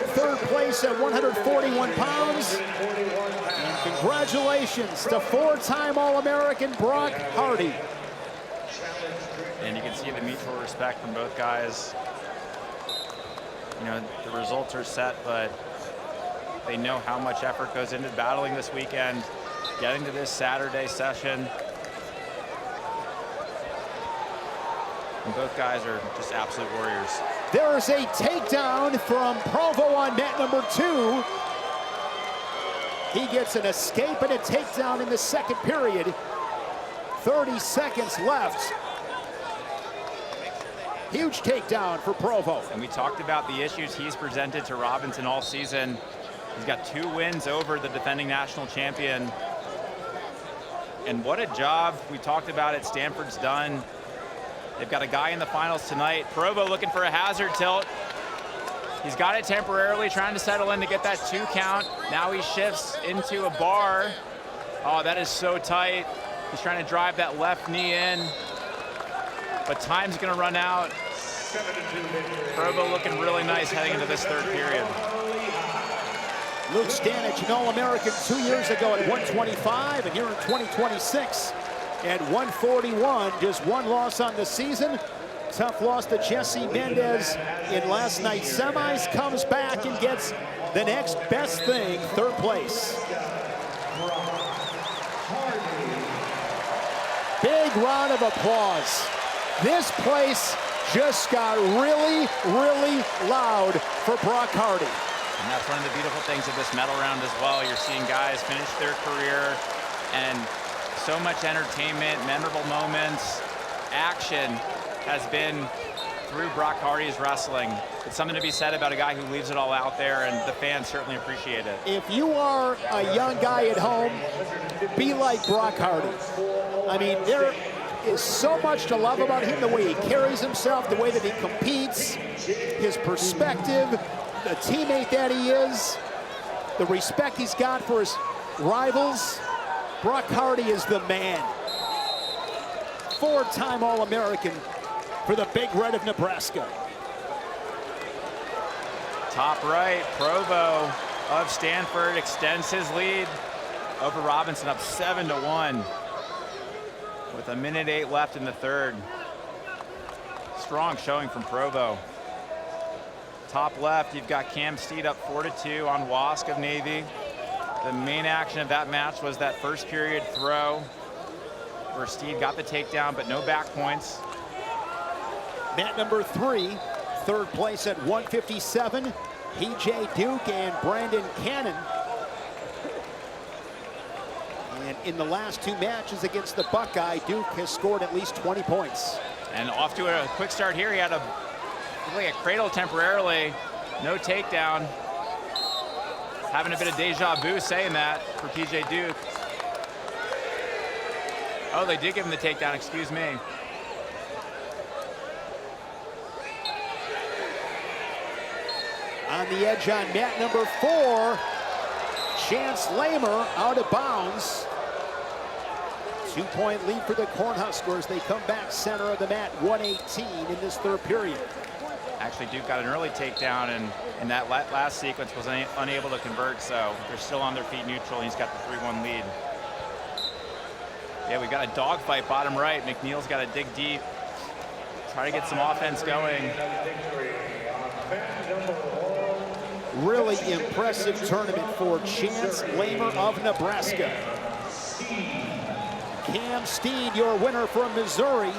Third place at 141 pounds. And congratulations to four-time All-American Brock Hardy. And you can see the mutual respect from both guys. You know, the results are set, but they know how much effort goes into battling this weekend, getting to this Saturday session. And both guys are just absolute warriors. There is a takedown from Provo on net number 2. He gets an escape and a takedown in the second period. 30 seconds left. Huge takedown for Provo. And we talked about the issues he's presented to Robinson all season. He's got 2 wins over the defending national champion. And what a job we talked about it, Stanford's done. They've got a guy in the finals tonight. Provo looking for a hazard tilt. He's got it temporarily, trying to settle in to get that 2 count. Now he shifts into a bar. Oh, that is so tight. He's trying to drive that left knee in. But time's gonna run out. Provo looking really nice heading into this third period. Luke Stanich, an All-American 2 years ago at 125, and here in 2026 at 141. Just 1 loss on the season. Tough loss to Jesse Mendez in last night's semis. Comes back and gets the next best thing, third place. Big round of applause. This place just got really, really loud for Brock Hardy. And that's one of the beautiful things of this medal round as well. You're seeing guys finish their career and so much entertainment, memorable moments, action has been through Brock Hardy's wrestling. It's something to be said about a guy who leaves it all out there, and the fans certainly appreciate it. If you are a young guy at home, be like Brock Hardy. I mean, there is so much to love about him, the way he carries himself, the way that he competes, his perspective, the teammate that he is. the respect he's got for his rivals. Brock Hardy is the man. 4-time All-American for the Big Red of Nebraska. Top right, Provo of Stanford extends his lead over Robinson, up 7-1 with 1:08 left in the third. Strong showing from Provo. Top left, you've got Cam Steed up 4-2 on Wask of Navy. The main action of that match was that first period throw where Steed got the takedown, but no back points. Mat number 3, third place at 157, PJ Duke and Brandon Cannon. And in the last 2 matches against the Buckeye, Duke has scored at least 20 points. And off to a quick start here. He had a cradle temporarily, no takedown. Having a bit of deja vu saying that for PJ Duke. Oh, they did give him the takedown, excuse me. On the edge on mat number 4, Chance Lamer out of bounds. 2-point lead for the Cornhuskers. They come back center of the mat, 118 in this third period. Actually, Duke got an early takedown, and in that last sequence was unable to convert, so they're still on their feet neutral. He's got the 3-1 lead. Yeah, we've got a dogfight bottom right. McNeil's got to dig deep, try to get some offense going. Really impressive tournament for Chance Lamer of Nebraska. Cam Steed, your winner from Missouri.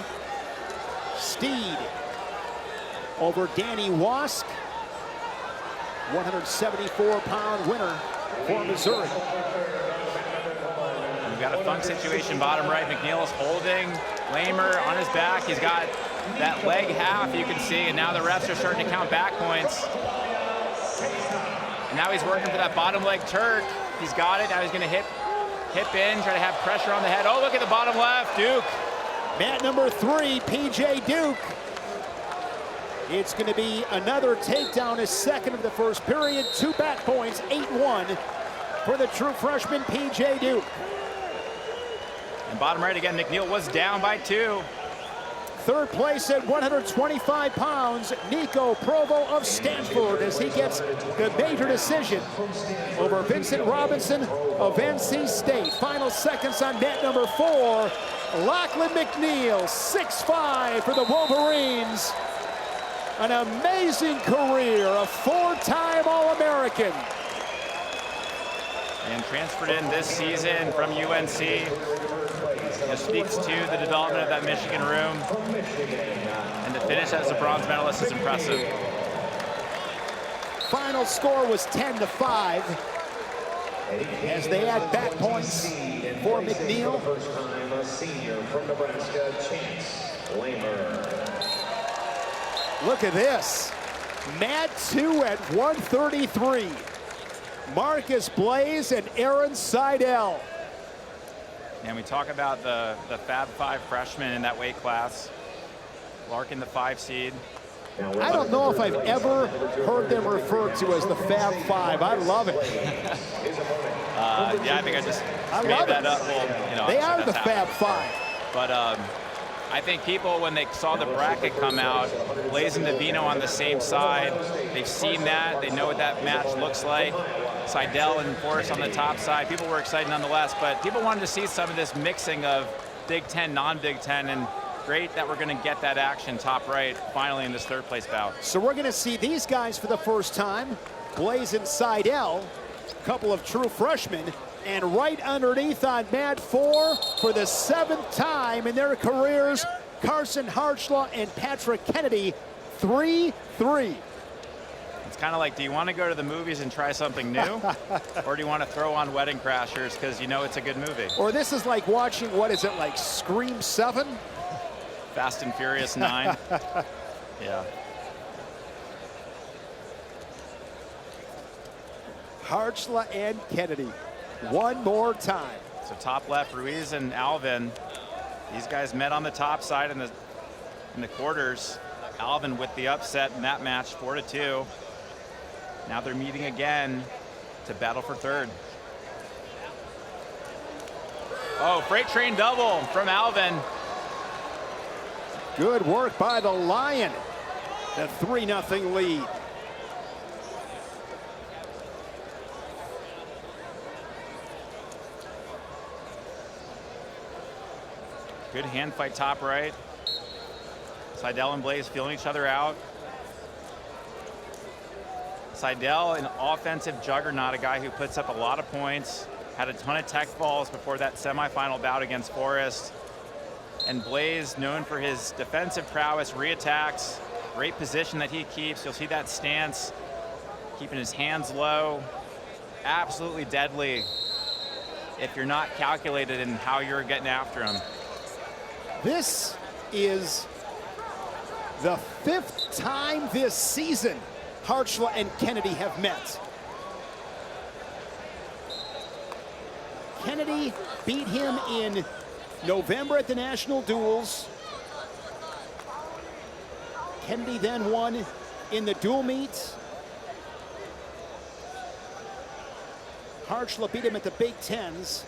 Steed over Danny Wask, 174-pound winner for Missouri. We've got a fun situation bottom right. McNeil is holding Lamer on his back. He's got that leg half, you can see, and now the refs are starting to count back points. And now he's working for that bottom leg Turk. He's got it. Now he's going to hip in, try to have pressure on the head. Oh, look at the bottom left, Duke. Mat number 3, PJ Duke. It's going to be another takedown, his second of the first period. 2 back points, 8-1 for the true freshman PJ Duke. And bottom right again, McNeil was down by 2. Third place at 125 pounds, Nico Provo of Stanford, as he gets the major decision over Vincent Robinson of NC State. Final seconds on mat number 4. Lachlan McNeil, 6'5" for the Wolverines. An amazing career, a 4-time All-American. And transferred in this season from UNC. Just speaks to the development of that Michigan room. And to finish as a bronze medalist is impressive. Final score was 10-5 as they add back points for McNeil. First-time senior from Nebraska, Chance Lamer. Look at this. Mat 2 at 133. Marcus Blaze and Aaron Seidel. And we talk about the Fab 5 freshmen in that weight class. Larkin, the 5 seed. I don't know if I've ever heard them referred to as the Fab 5. I love it. Yeah, I think I just made that up. Well, you know, they are the Fab 5. But I think people, when they saw the bracket come out, Blaze and Davino on the same side, they've seen that. They know what that match looks like. Seidel and Forrest on the top side. People were excited nonetheless, but people wanted to see some of this mixing of Big Ten, non-Big Ten, and great that we're going to get that action top right finally in this third place bout. So we're going to see these guys for the first time. Blaze and Seidel, a couple of true freshmen, and right underneath on mat 4 for the 7th time in their careers, Carson Hartzler and Patrick Kennedy, 3-3. It's kind of like, do you want to go to the movies and try something new? Or do you want to throw on Wedding Crashers because you know it's a good movie? Or this is like watching, what is it, like Scream 7? Fast and Furious 9. Yeah. Hartzler and Kennedy, one more time. So top left, Ruiz and Alvin. These guys met on the top side in the quarters. Alvin with the upset in that match, 4-2. Now they're meeting again to battle for third. Oh, freight train double from Alvin. Good work by the Lion. The 3-0 lead. Good hand fight top right. Seidel and Blaze feeling each other out. Seidel, an offensive juggernaut, a guy who puts up a lot of points, had a ton of tech balls before that semifinal bout against Forrest. And Blaze, known for his defensive prowess, reattacks, great position that he keeps. You'll see that stance, keeping his hands low. Absolutely deadly if you're not calculated in how you're getting after him. This is the 5th time this season Harchla and Kennedy have met. Kennedy beat him in November at the National Duels. Kennedy then won in the dual meet. Harchla beat him at the Big Tens,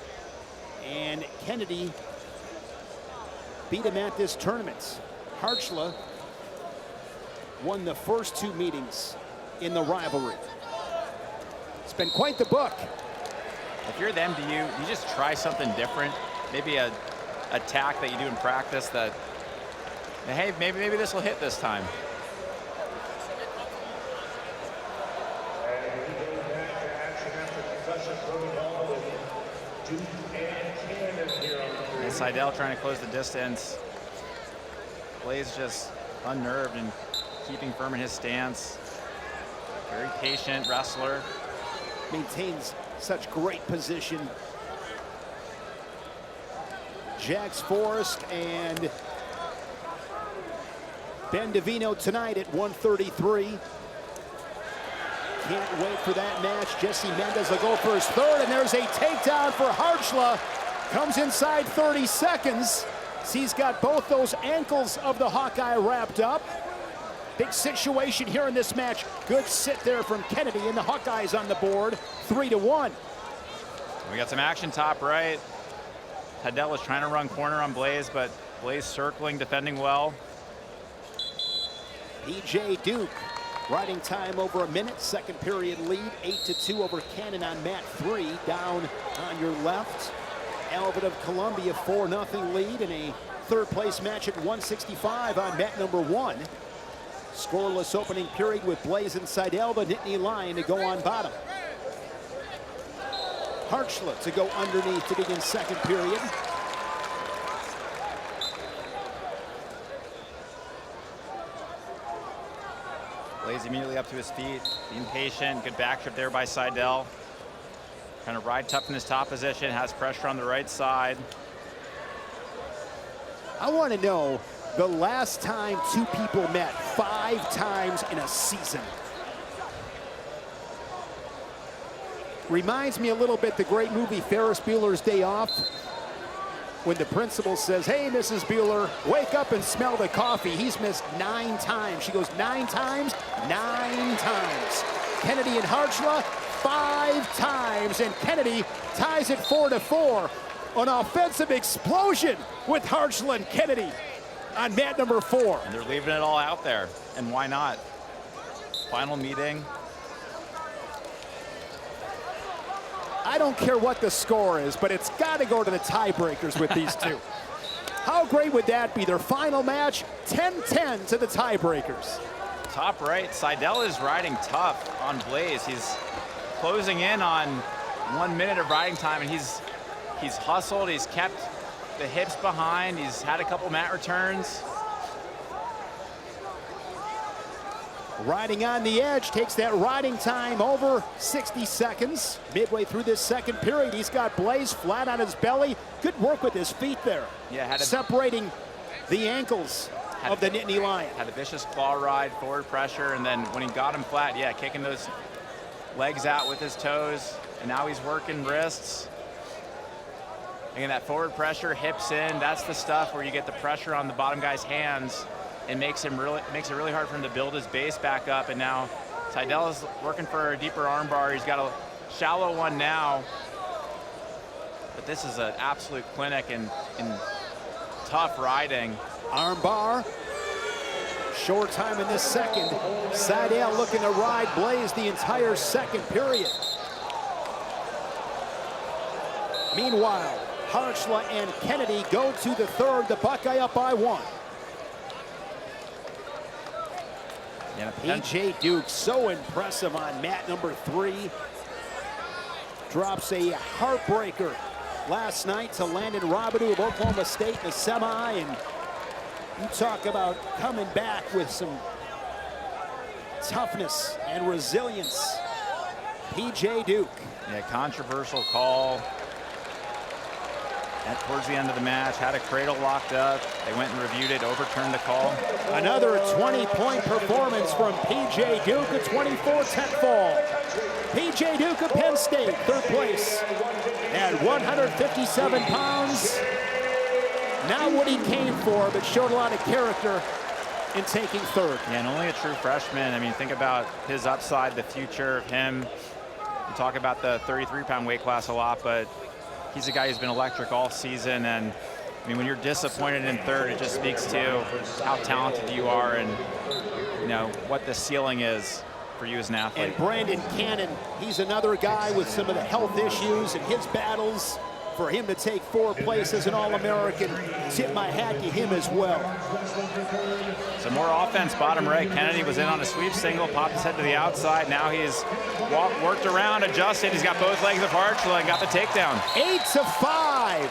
and Kennedy beat him at this tournament. Harchla won the first 2 meetings in the rivalry. It's been quite the book. If you're them, do you just try something different? Maybe a attack that you do in practice that, hey, maybe this will hit this time. And Seidel trying to close the distance. Blaze just unnerved and keeping firm in his stance. Very patient wrestler. Maintains such great position. Jax Forrest and Ben Davino tonight at 133. Can't wait for that match. Jesse Mendez will go for his third, and there's a takedown for Harchla. Comes inside 30 seconds. He's got both those ankles of the Hawkeye wrapped up. Big situation here in this match. Good sit there from Kennedy, and the Hawkeyes on the board, 3-1. We got some action top right. Seidel is trying to run corner on Blaze, but Blaze circling, defending well. PJ Duke riding time over a minute. Second period lead, 8-2 over Cannon on mat 3. Down on your left, Alvin of Columbia, 4-0 lead in a third place match at 165 on mat number 1. Scoreless opening period with Blaze and Seidel, the Nittany Lion to go on bottom. Harchla to go underneath to begin second period. Blaze immediately up to his feet, being patient. Good back trip there by Seidel. Trying to ride tough in his top position, has pressure on the right side. I want to know the last time 2 people met 5 times in a season. Reminds me a little bit the great movie Ferris Bueller's Day Off, when the principal says, "Hey, Mrs. Bueller, wake up and smell the coffee." He's missed 9 times. She goes, 9 times? 9 times. Kennedy and Harchla, 5 times, and Kennedy ties it 4-4. An offensive explosion with Harchla and Kennedy on mat number 4. And they're leaving it all out there, and why not? Final meeting. I don't care what the score is, but it's got to go to the tiebreakers with these 2. How great would that be? Their final match, 10-10 to the tiebreakers. Top right, Seidel is riding tough on Blaze. He's closing in on 1 minute of riding time, and he's hustled, he's kept the hips behind, he's had a couple mat returns. Riding on the edge, takes that riding time over 60 seconds. Midway through this second period, he's got Blaze flat on his belly. Good work with his feet there. Yeah, separating the ankles of the Nittany Lion. Had a vicious claw ride, forward pressure, and then when he got him flat, yeah, kicking those legs out with his toes, and now he's working wrists. Again, that forward pressure, hips in, that's the stuff where you get the pressure on the bottom guy's hands. It makes it really hard for him to build his base back up, and now Seidel is working for a deeper arm bar. He's got to shallow one now. But this is an absolute clinic in tough riding. Arm bar. Short time in this second. Seidel looking to ride Blaze the entire second period. Meanwhile, Harchla and Kennedy go to the third. The Buckeye up by 1. Yeah, PJ Duke so impressive on mat number 3. Drops a heartbreaker last night to Landon Robidoux of Oklahoma State in the semi. And you talk about coming back with some toughness and resilience. PJ Duke. Yeah, controversial call. And towards the end of the match, had a cradle locked up. They went and reviewed it, overturned the call. Another 20-point performance from PJ Duke, a 24-10 fall. PJ Duke of Penn State, third place at 157 pounds. Not what he came for, but showed a lot of character in taking third. Yeah, and only a true freshman. I mean, think about his upside, the future of him. We talk about the 33-pound weight class a lot, but he's a guy who's been electric all season. And I mean, when you're disappointed in third, it just speaks to how talented you are and, you know, what the ceiling is for you as an athlete. And Brandon Cannon, he's another guy with some of the health issues and his battles. For him to take 4th place as an All-American, tip my hat to him as well. So more offense, bottom right. Kennedy was in on a sweep single, popped his head to the outside. Now he's worked around, adjusted. He's got both legs of Harchla and got the takedown. 8-5.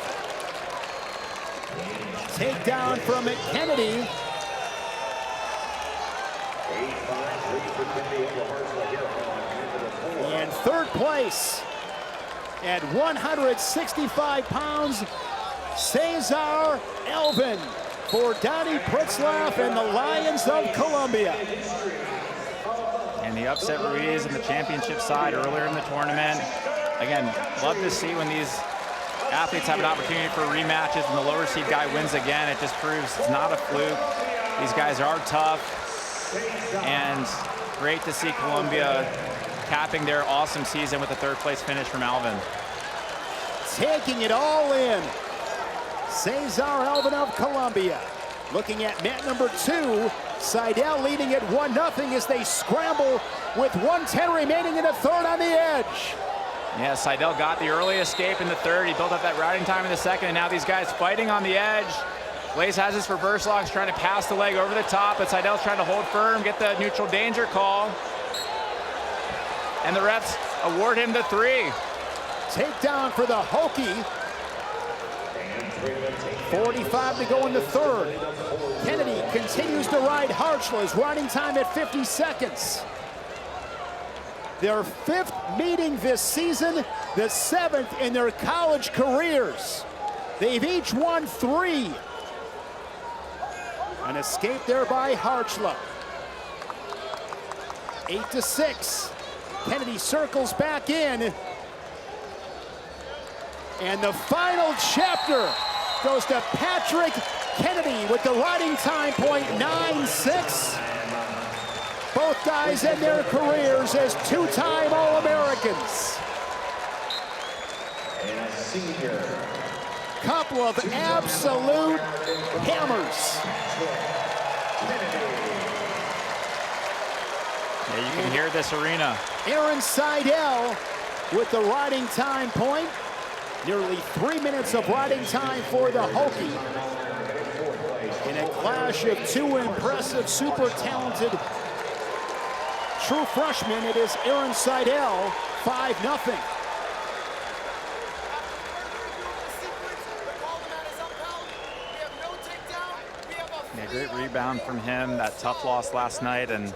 Takedown from Kennedy. And 3rd place at 165 pounds, Cesar Elvin for Donnie Pritzlaff and the Lions of Columbia. And he upset Ruiz in the championship side earlier in the tournament. Again, love to see when these athletes have an opportunity for rematches and the lower seed guy wins again. It just proves it's not a fluke. These guys are tough. And great to see Columbia capping their awesome season with a 3rd place finish from Alvin. Taking it all in. Cesar Alvin of Columbia. Looking at mat number 2. Seidel leading at 1-0 as they scramble with 1:10 remaining in the third on the edge. Yeah, Seidel got the early escape in the third. He built up that riding time in the second, and now these guys fighting on the edge. Blaze has his reverse locks, trying to pass the leg over the top, but Seidel's trying to hold firm, get the neutral danger call. And the refs award him the 3. Takedown for the Hokie. 45 to go in the third. Kennedy continues to ride Harchla's riding time at 50 seconds. Their 5th meeting this season, the 7th in their college careers. They've each won 3. An escape there by Harchla. 8-6. Kennedy circles back in. And the final chapter goes to Patrick Kennedy with the riding time point 9-6. Both guys in their careers as 2-time All-Americans. And a senior. Couple of absolute hammers. Yeah, you can hear this arena. Aaron Seidel with the riding time point. Nearly 3 minutes of riding time for the Hokie. In a clash of 2 impressive, super talented true freshmen, it is Aaron Seidel, 5-0. Yeah, great rebound from him. That tough loss last night, and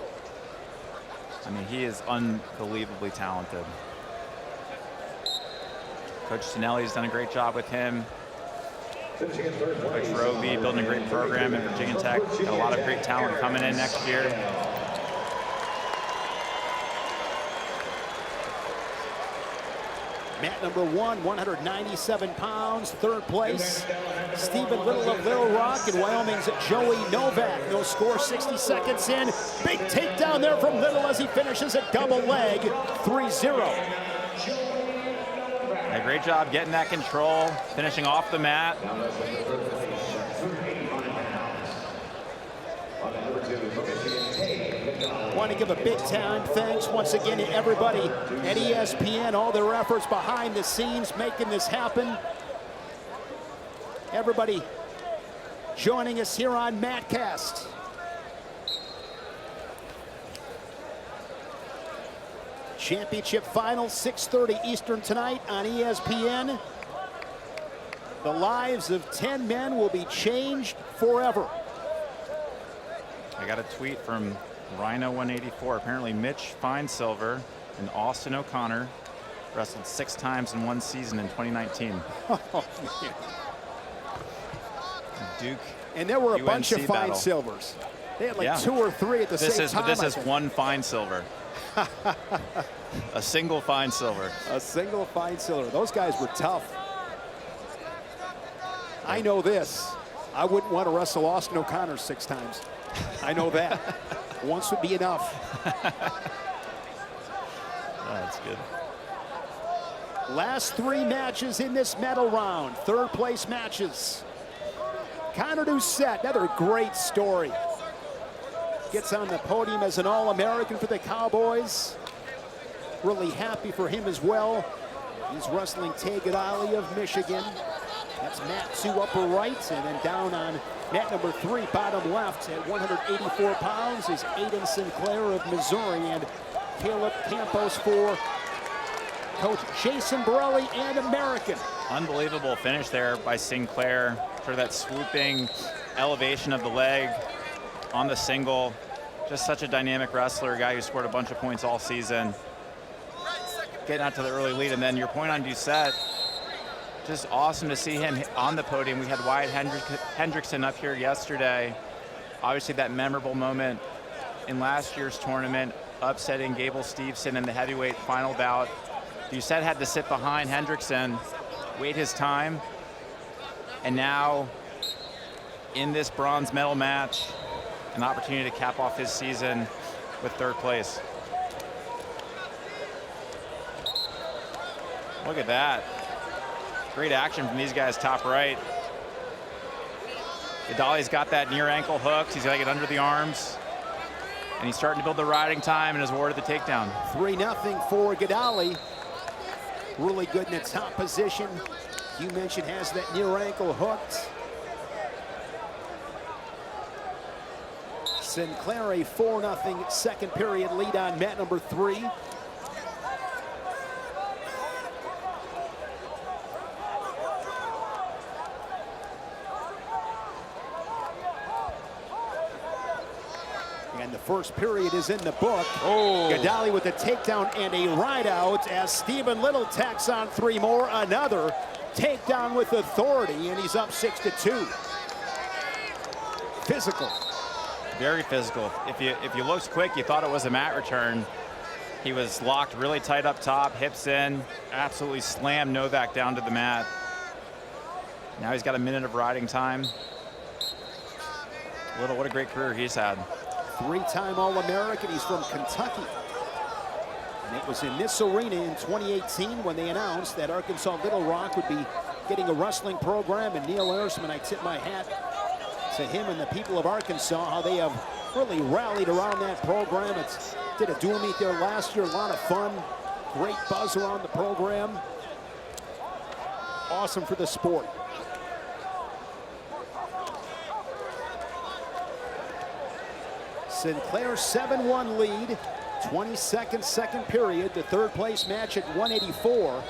I mean, he is unbelievably talented. Coach Tonelli's done a great job with him. Coach Roby building a great program at Virginia Tech. Got a lot of great talent coming in next year. Mat number 1, 197 pounds, 3rd place. Stephen Little of Little Rock, and Wyoming's Joey Novak. No score, 60 seconds in. Big takedown there from Little as he finishes a double leg, 3-0. A great job getting that control, finishing off the mat. Want to give a big time thanks once again to everybody at ESPN, all their efforts behind the scenes making this happen. Everybody joining us here on Matcast. Championship final, 6:30 Eastern tonight on ESPN. The lives of 10 men will be changed forever. I got a tweet from Rhino 184. Apparently Mitch Feinsilver and Austin O'Connor wrestled 6 times in one season in 2019. Oh, Duke. And there were a bunch of UNC fine battle. silvers. They had like 2 or 3 at the same time. This is one fine silver. A single fine silver. A single fine silver. Those guys were tough. I know this. I wouldn't want to wrestle Austin O'Connor 6 times. I know that. Once would be enough. That's good. Last 3 matches in this medal round. 3rd place matches. Connor Doucette, another great story. Gets on the podium as an All-American for the Cowboys. Really happy for him as well. He's wrestling Tay Gadali of Michigan. That's mat 2 upper right, and then down on mat number 3, bottom left, at 184 pounds is Aiden Sinclair of Missouri, and Caleb Campos for Coach Jason Borelli and American. Unbelievable finish there by Sinclair. For that swooping elevation of the leg on the single. Just such a dynamic wrestler, a guy who scored a bunch of points all season. Getting out to the early lead, and then your point on Doucette, just awesome to see him on the podium. We had Wyatt Hendrickson up here yesterday. Obviously that memorable moment in last year's tournament, upsetting Gable Steveson in the heavyweight final bout. Doucette had to sit behind Hendrickson, wait his time, and now in this bronze medal match, an opportunity to cap off his season with 3rd place. Look at that. Great action from these guys top right. Gadali's got that near ankle hooked. He's got to get under the arms. And he's starting to build the riding time and is awarded the takedown. 3-0 for Gadali. Really good in the top position. You mentioned has that near ankle hooked. Sinclair a 4-0 second period lead on mat number 3. And the first period is in the book. Oh. Gadali with a takedown and a ride out as Stephen Little tacks on 3 more. Another takedown with authority, and he's up 6-2. Physical. Very physical. If you looked quick, you thought it was a mat return. He was locked really tight up top, hips in, absolutely slammed Novak down to the mat. Now he's got a minute of riding time. Little, what a great career he's had. 3-time All-American. He's from Kentucky. And it was in this arena in 2018 when they announced that Arkansas Little Rock would be getting a wrestling program. And Neil Ersman, I tip my hat to him and the people of Arkansas, how they have really rallied around that program. Did a dual meet there last year, a lot of fun. Great buzz around the program. Awesome for the sport. Sinclair 7-1 lead, 22nd second period, the 3rd place match at 184.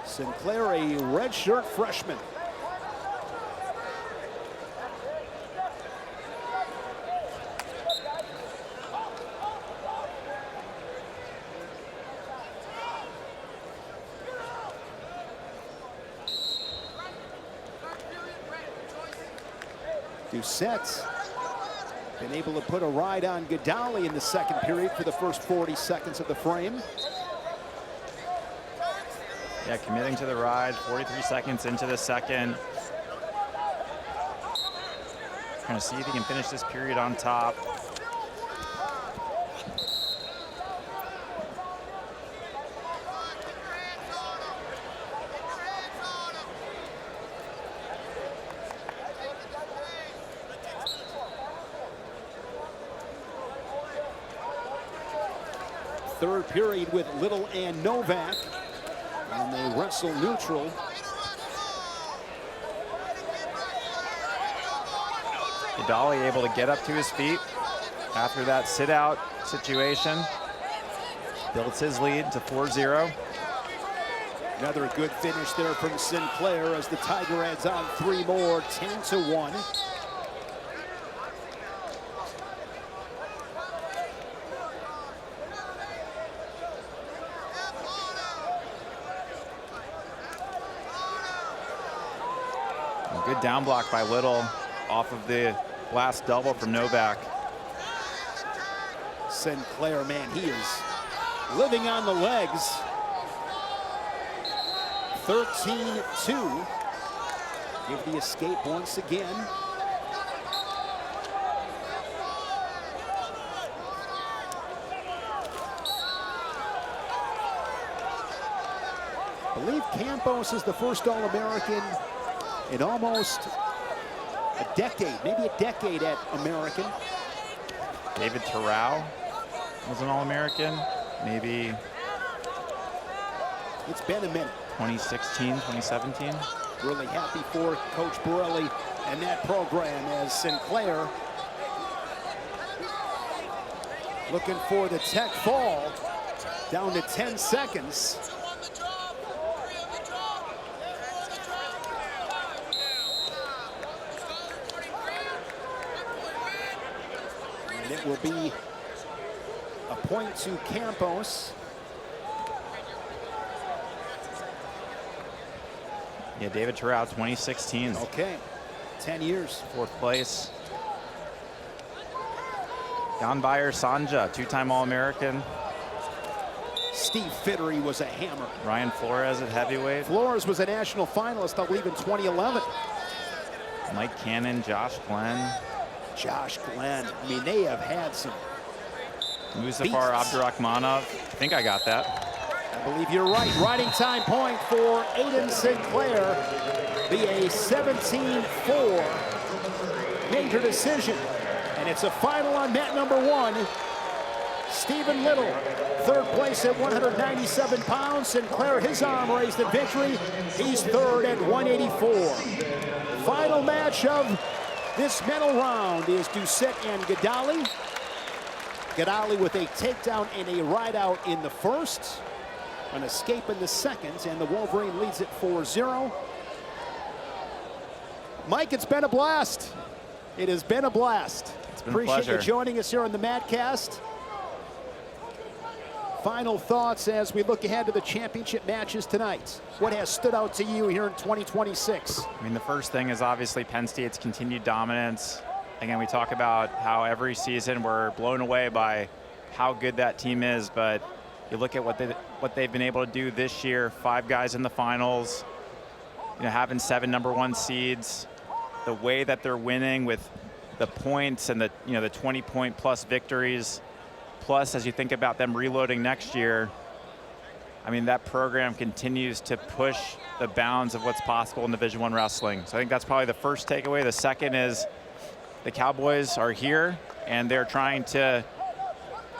Sinclair a redshirt freshman. Doucette been able to put a ride on Gadali in the second period for the first 40 seconds of the frame. Yeah, committing to the ride, 43 seconds into the second. Trying to see if he can finish this period on top. third period with Little and Novak. And they wrestle neutral. Gadali able to get up to his feet after that sit-out situation. Builds his lead to 4-0. Another good finish there from Sinclair as the Tiger adds on 3 more, 10-1. A good down block by Little off of the last double from Novak. Sinclair, man, he is living on the legs. 13-2. Give the escape once again. I believe Campos is the first All-American in almost a decade, maybe a decade at American. David Terrell was an All-American, maybe it's been a minute. 2016, 2017. Really happy for Coach Borelli and that program as Sinclair looking for the tech fall down to 10 seconds. And it will be a point to Campos. Yeah, David Terrell, 2016. Okay, 10 years. 4th place. Jan Bayer Sanja, 2-time All-American. Steve Fittery was a hammer. Ryan Flores at heavyweight. Flores was a national finalist, I believe, in 2011. Mike Cannon, Josh Glenn. Josh Glenn. I mean, they have had some Muzaffar beasts. Abdurakhmanov. I think I got that. I believe you're right. Riding time point for Aiden Sinclair. Be a 17-4 major decision. And it's a final on mat number 1. Stephen Little, 3rd place at 197 pounds. Sinclair, his arm raised in victory. He's 3rd at 184. Final match of this medal round is Doucette and Gadali. Gadali with a takedown and a ride out in the first. An escape in the second, and the Wolverine leads it 4-0. Mike, it's been a blast. It has been a blast. It's been Appreciate a pleasure. you joining us here on the Madcast. Final thoughts as we look ahead to the championship matches tonight. What has stood out to you here in 2026? I mean, the first thing is obviously Penn State's continued dominance. Again, we talk about how every season we're blown away by how good that team is, but you look at what they've been able to do this year. 5 guys in the finals, you know, having 7 #1 seeds. The way that they're winning with the points and the 20-point plus victories. Plus, as you think about them reloading next year, I mean, that program continues to push the bounds of what's possible in Division I wrestling. So I think that's probably the first takeaway. The second is the Cowboys are here and they're trying to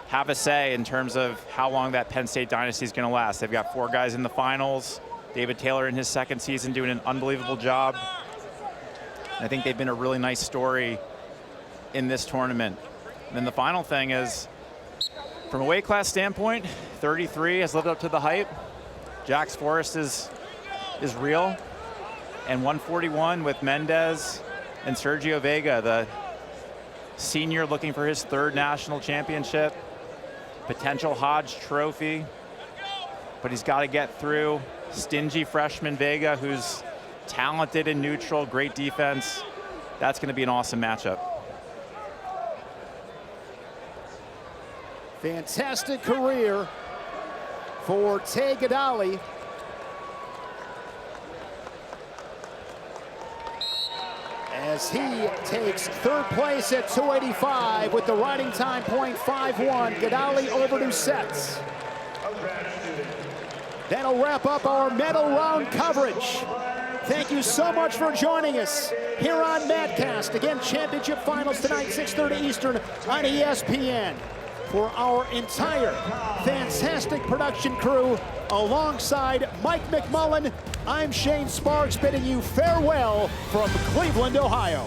have a say in terms of how long that Penn State dynasty is going to last. They've got 4 guys in the finals. David Taylor in his 2nd season doing an unbelievable job. And I think they've been a really nice story in this tournament. And then the final thing is, from a weight class standpoint, 33 has lived up to the hype. Jax Forrest is real. And 141 with Mendez and Sergio Vega, the senior looking for his 3rd national championship. Potential Hodge Trophy, but he's got to get through stingy freshman Vega, who's talented and neutral, great defense. That's going to be an awesome matchup. Fantastic career for Tay Gadali. As he takes 3rd place at 285 with the riding time point 5-1. Gadali over Doucette. That'll wrap up our medal round coverage. Thank you so much for joining us here on Madcast. Again, championship finals tonight, 6:30 Eastern on ESPN. For our entire fantastic production crew, alongside Mike McMullen, I'm Shane Sparks bidding you farewell from Cleveland, Ohio.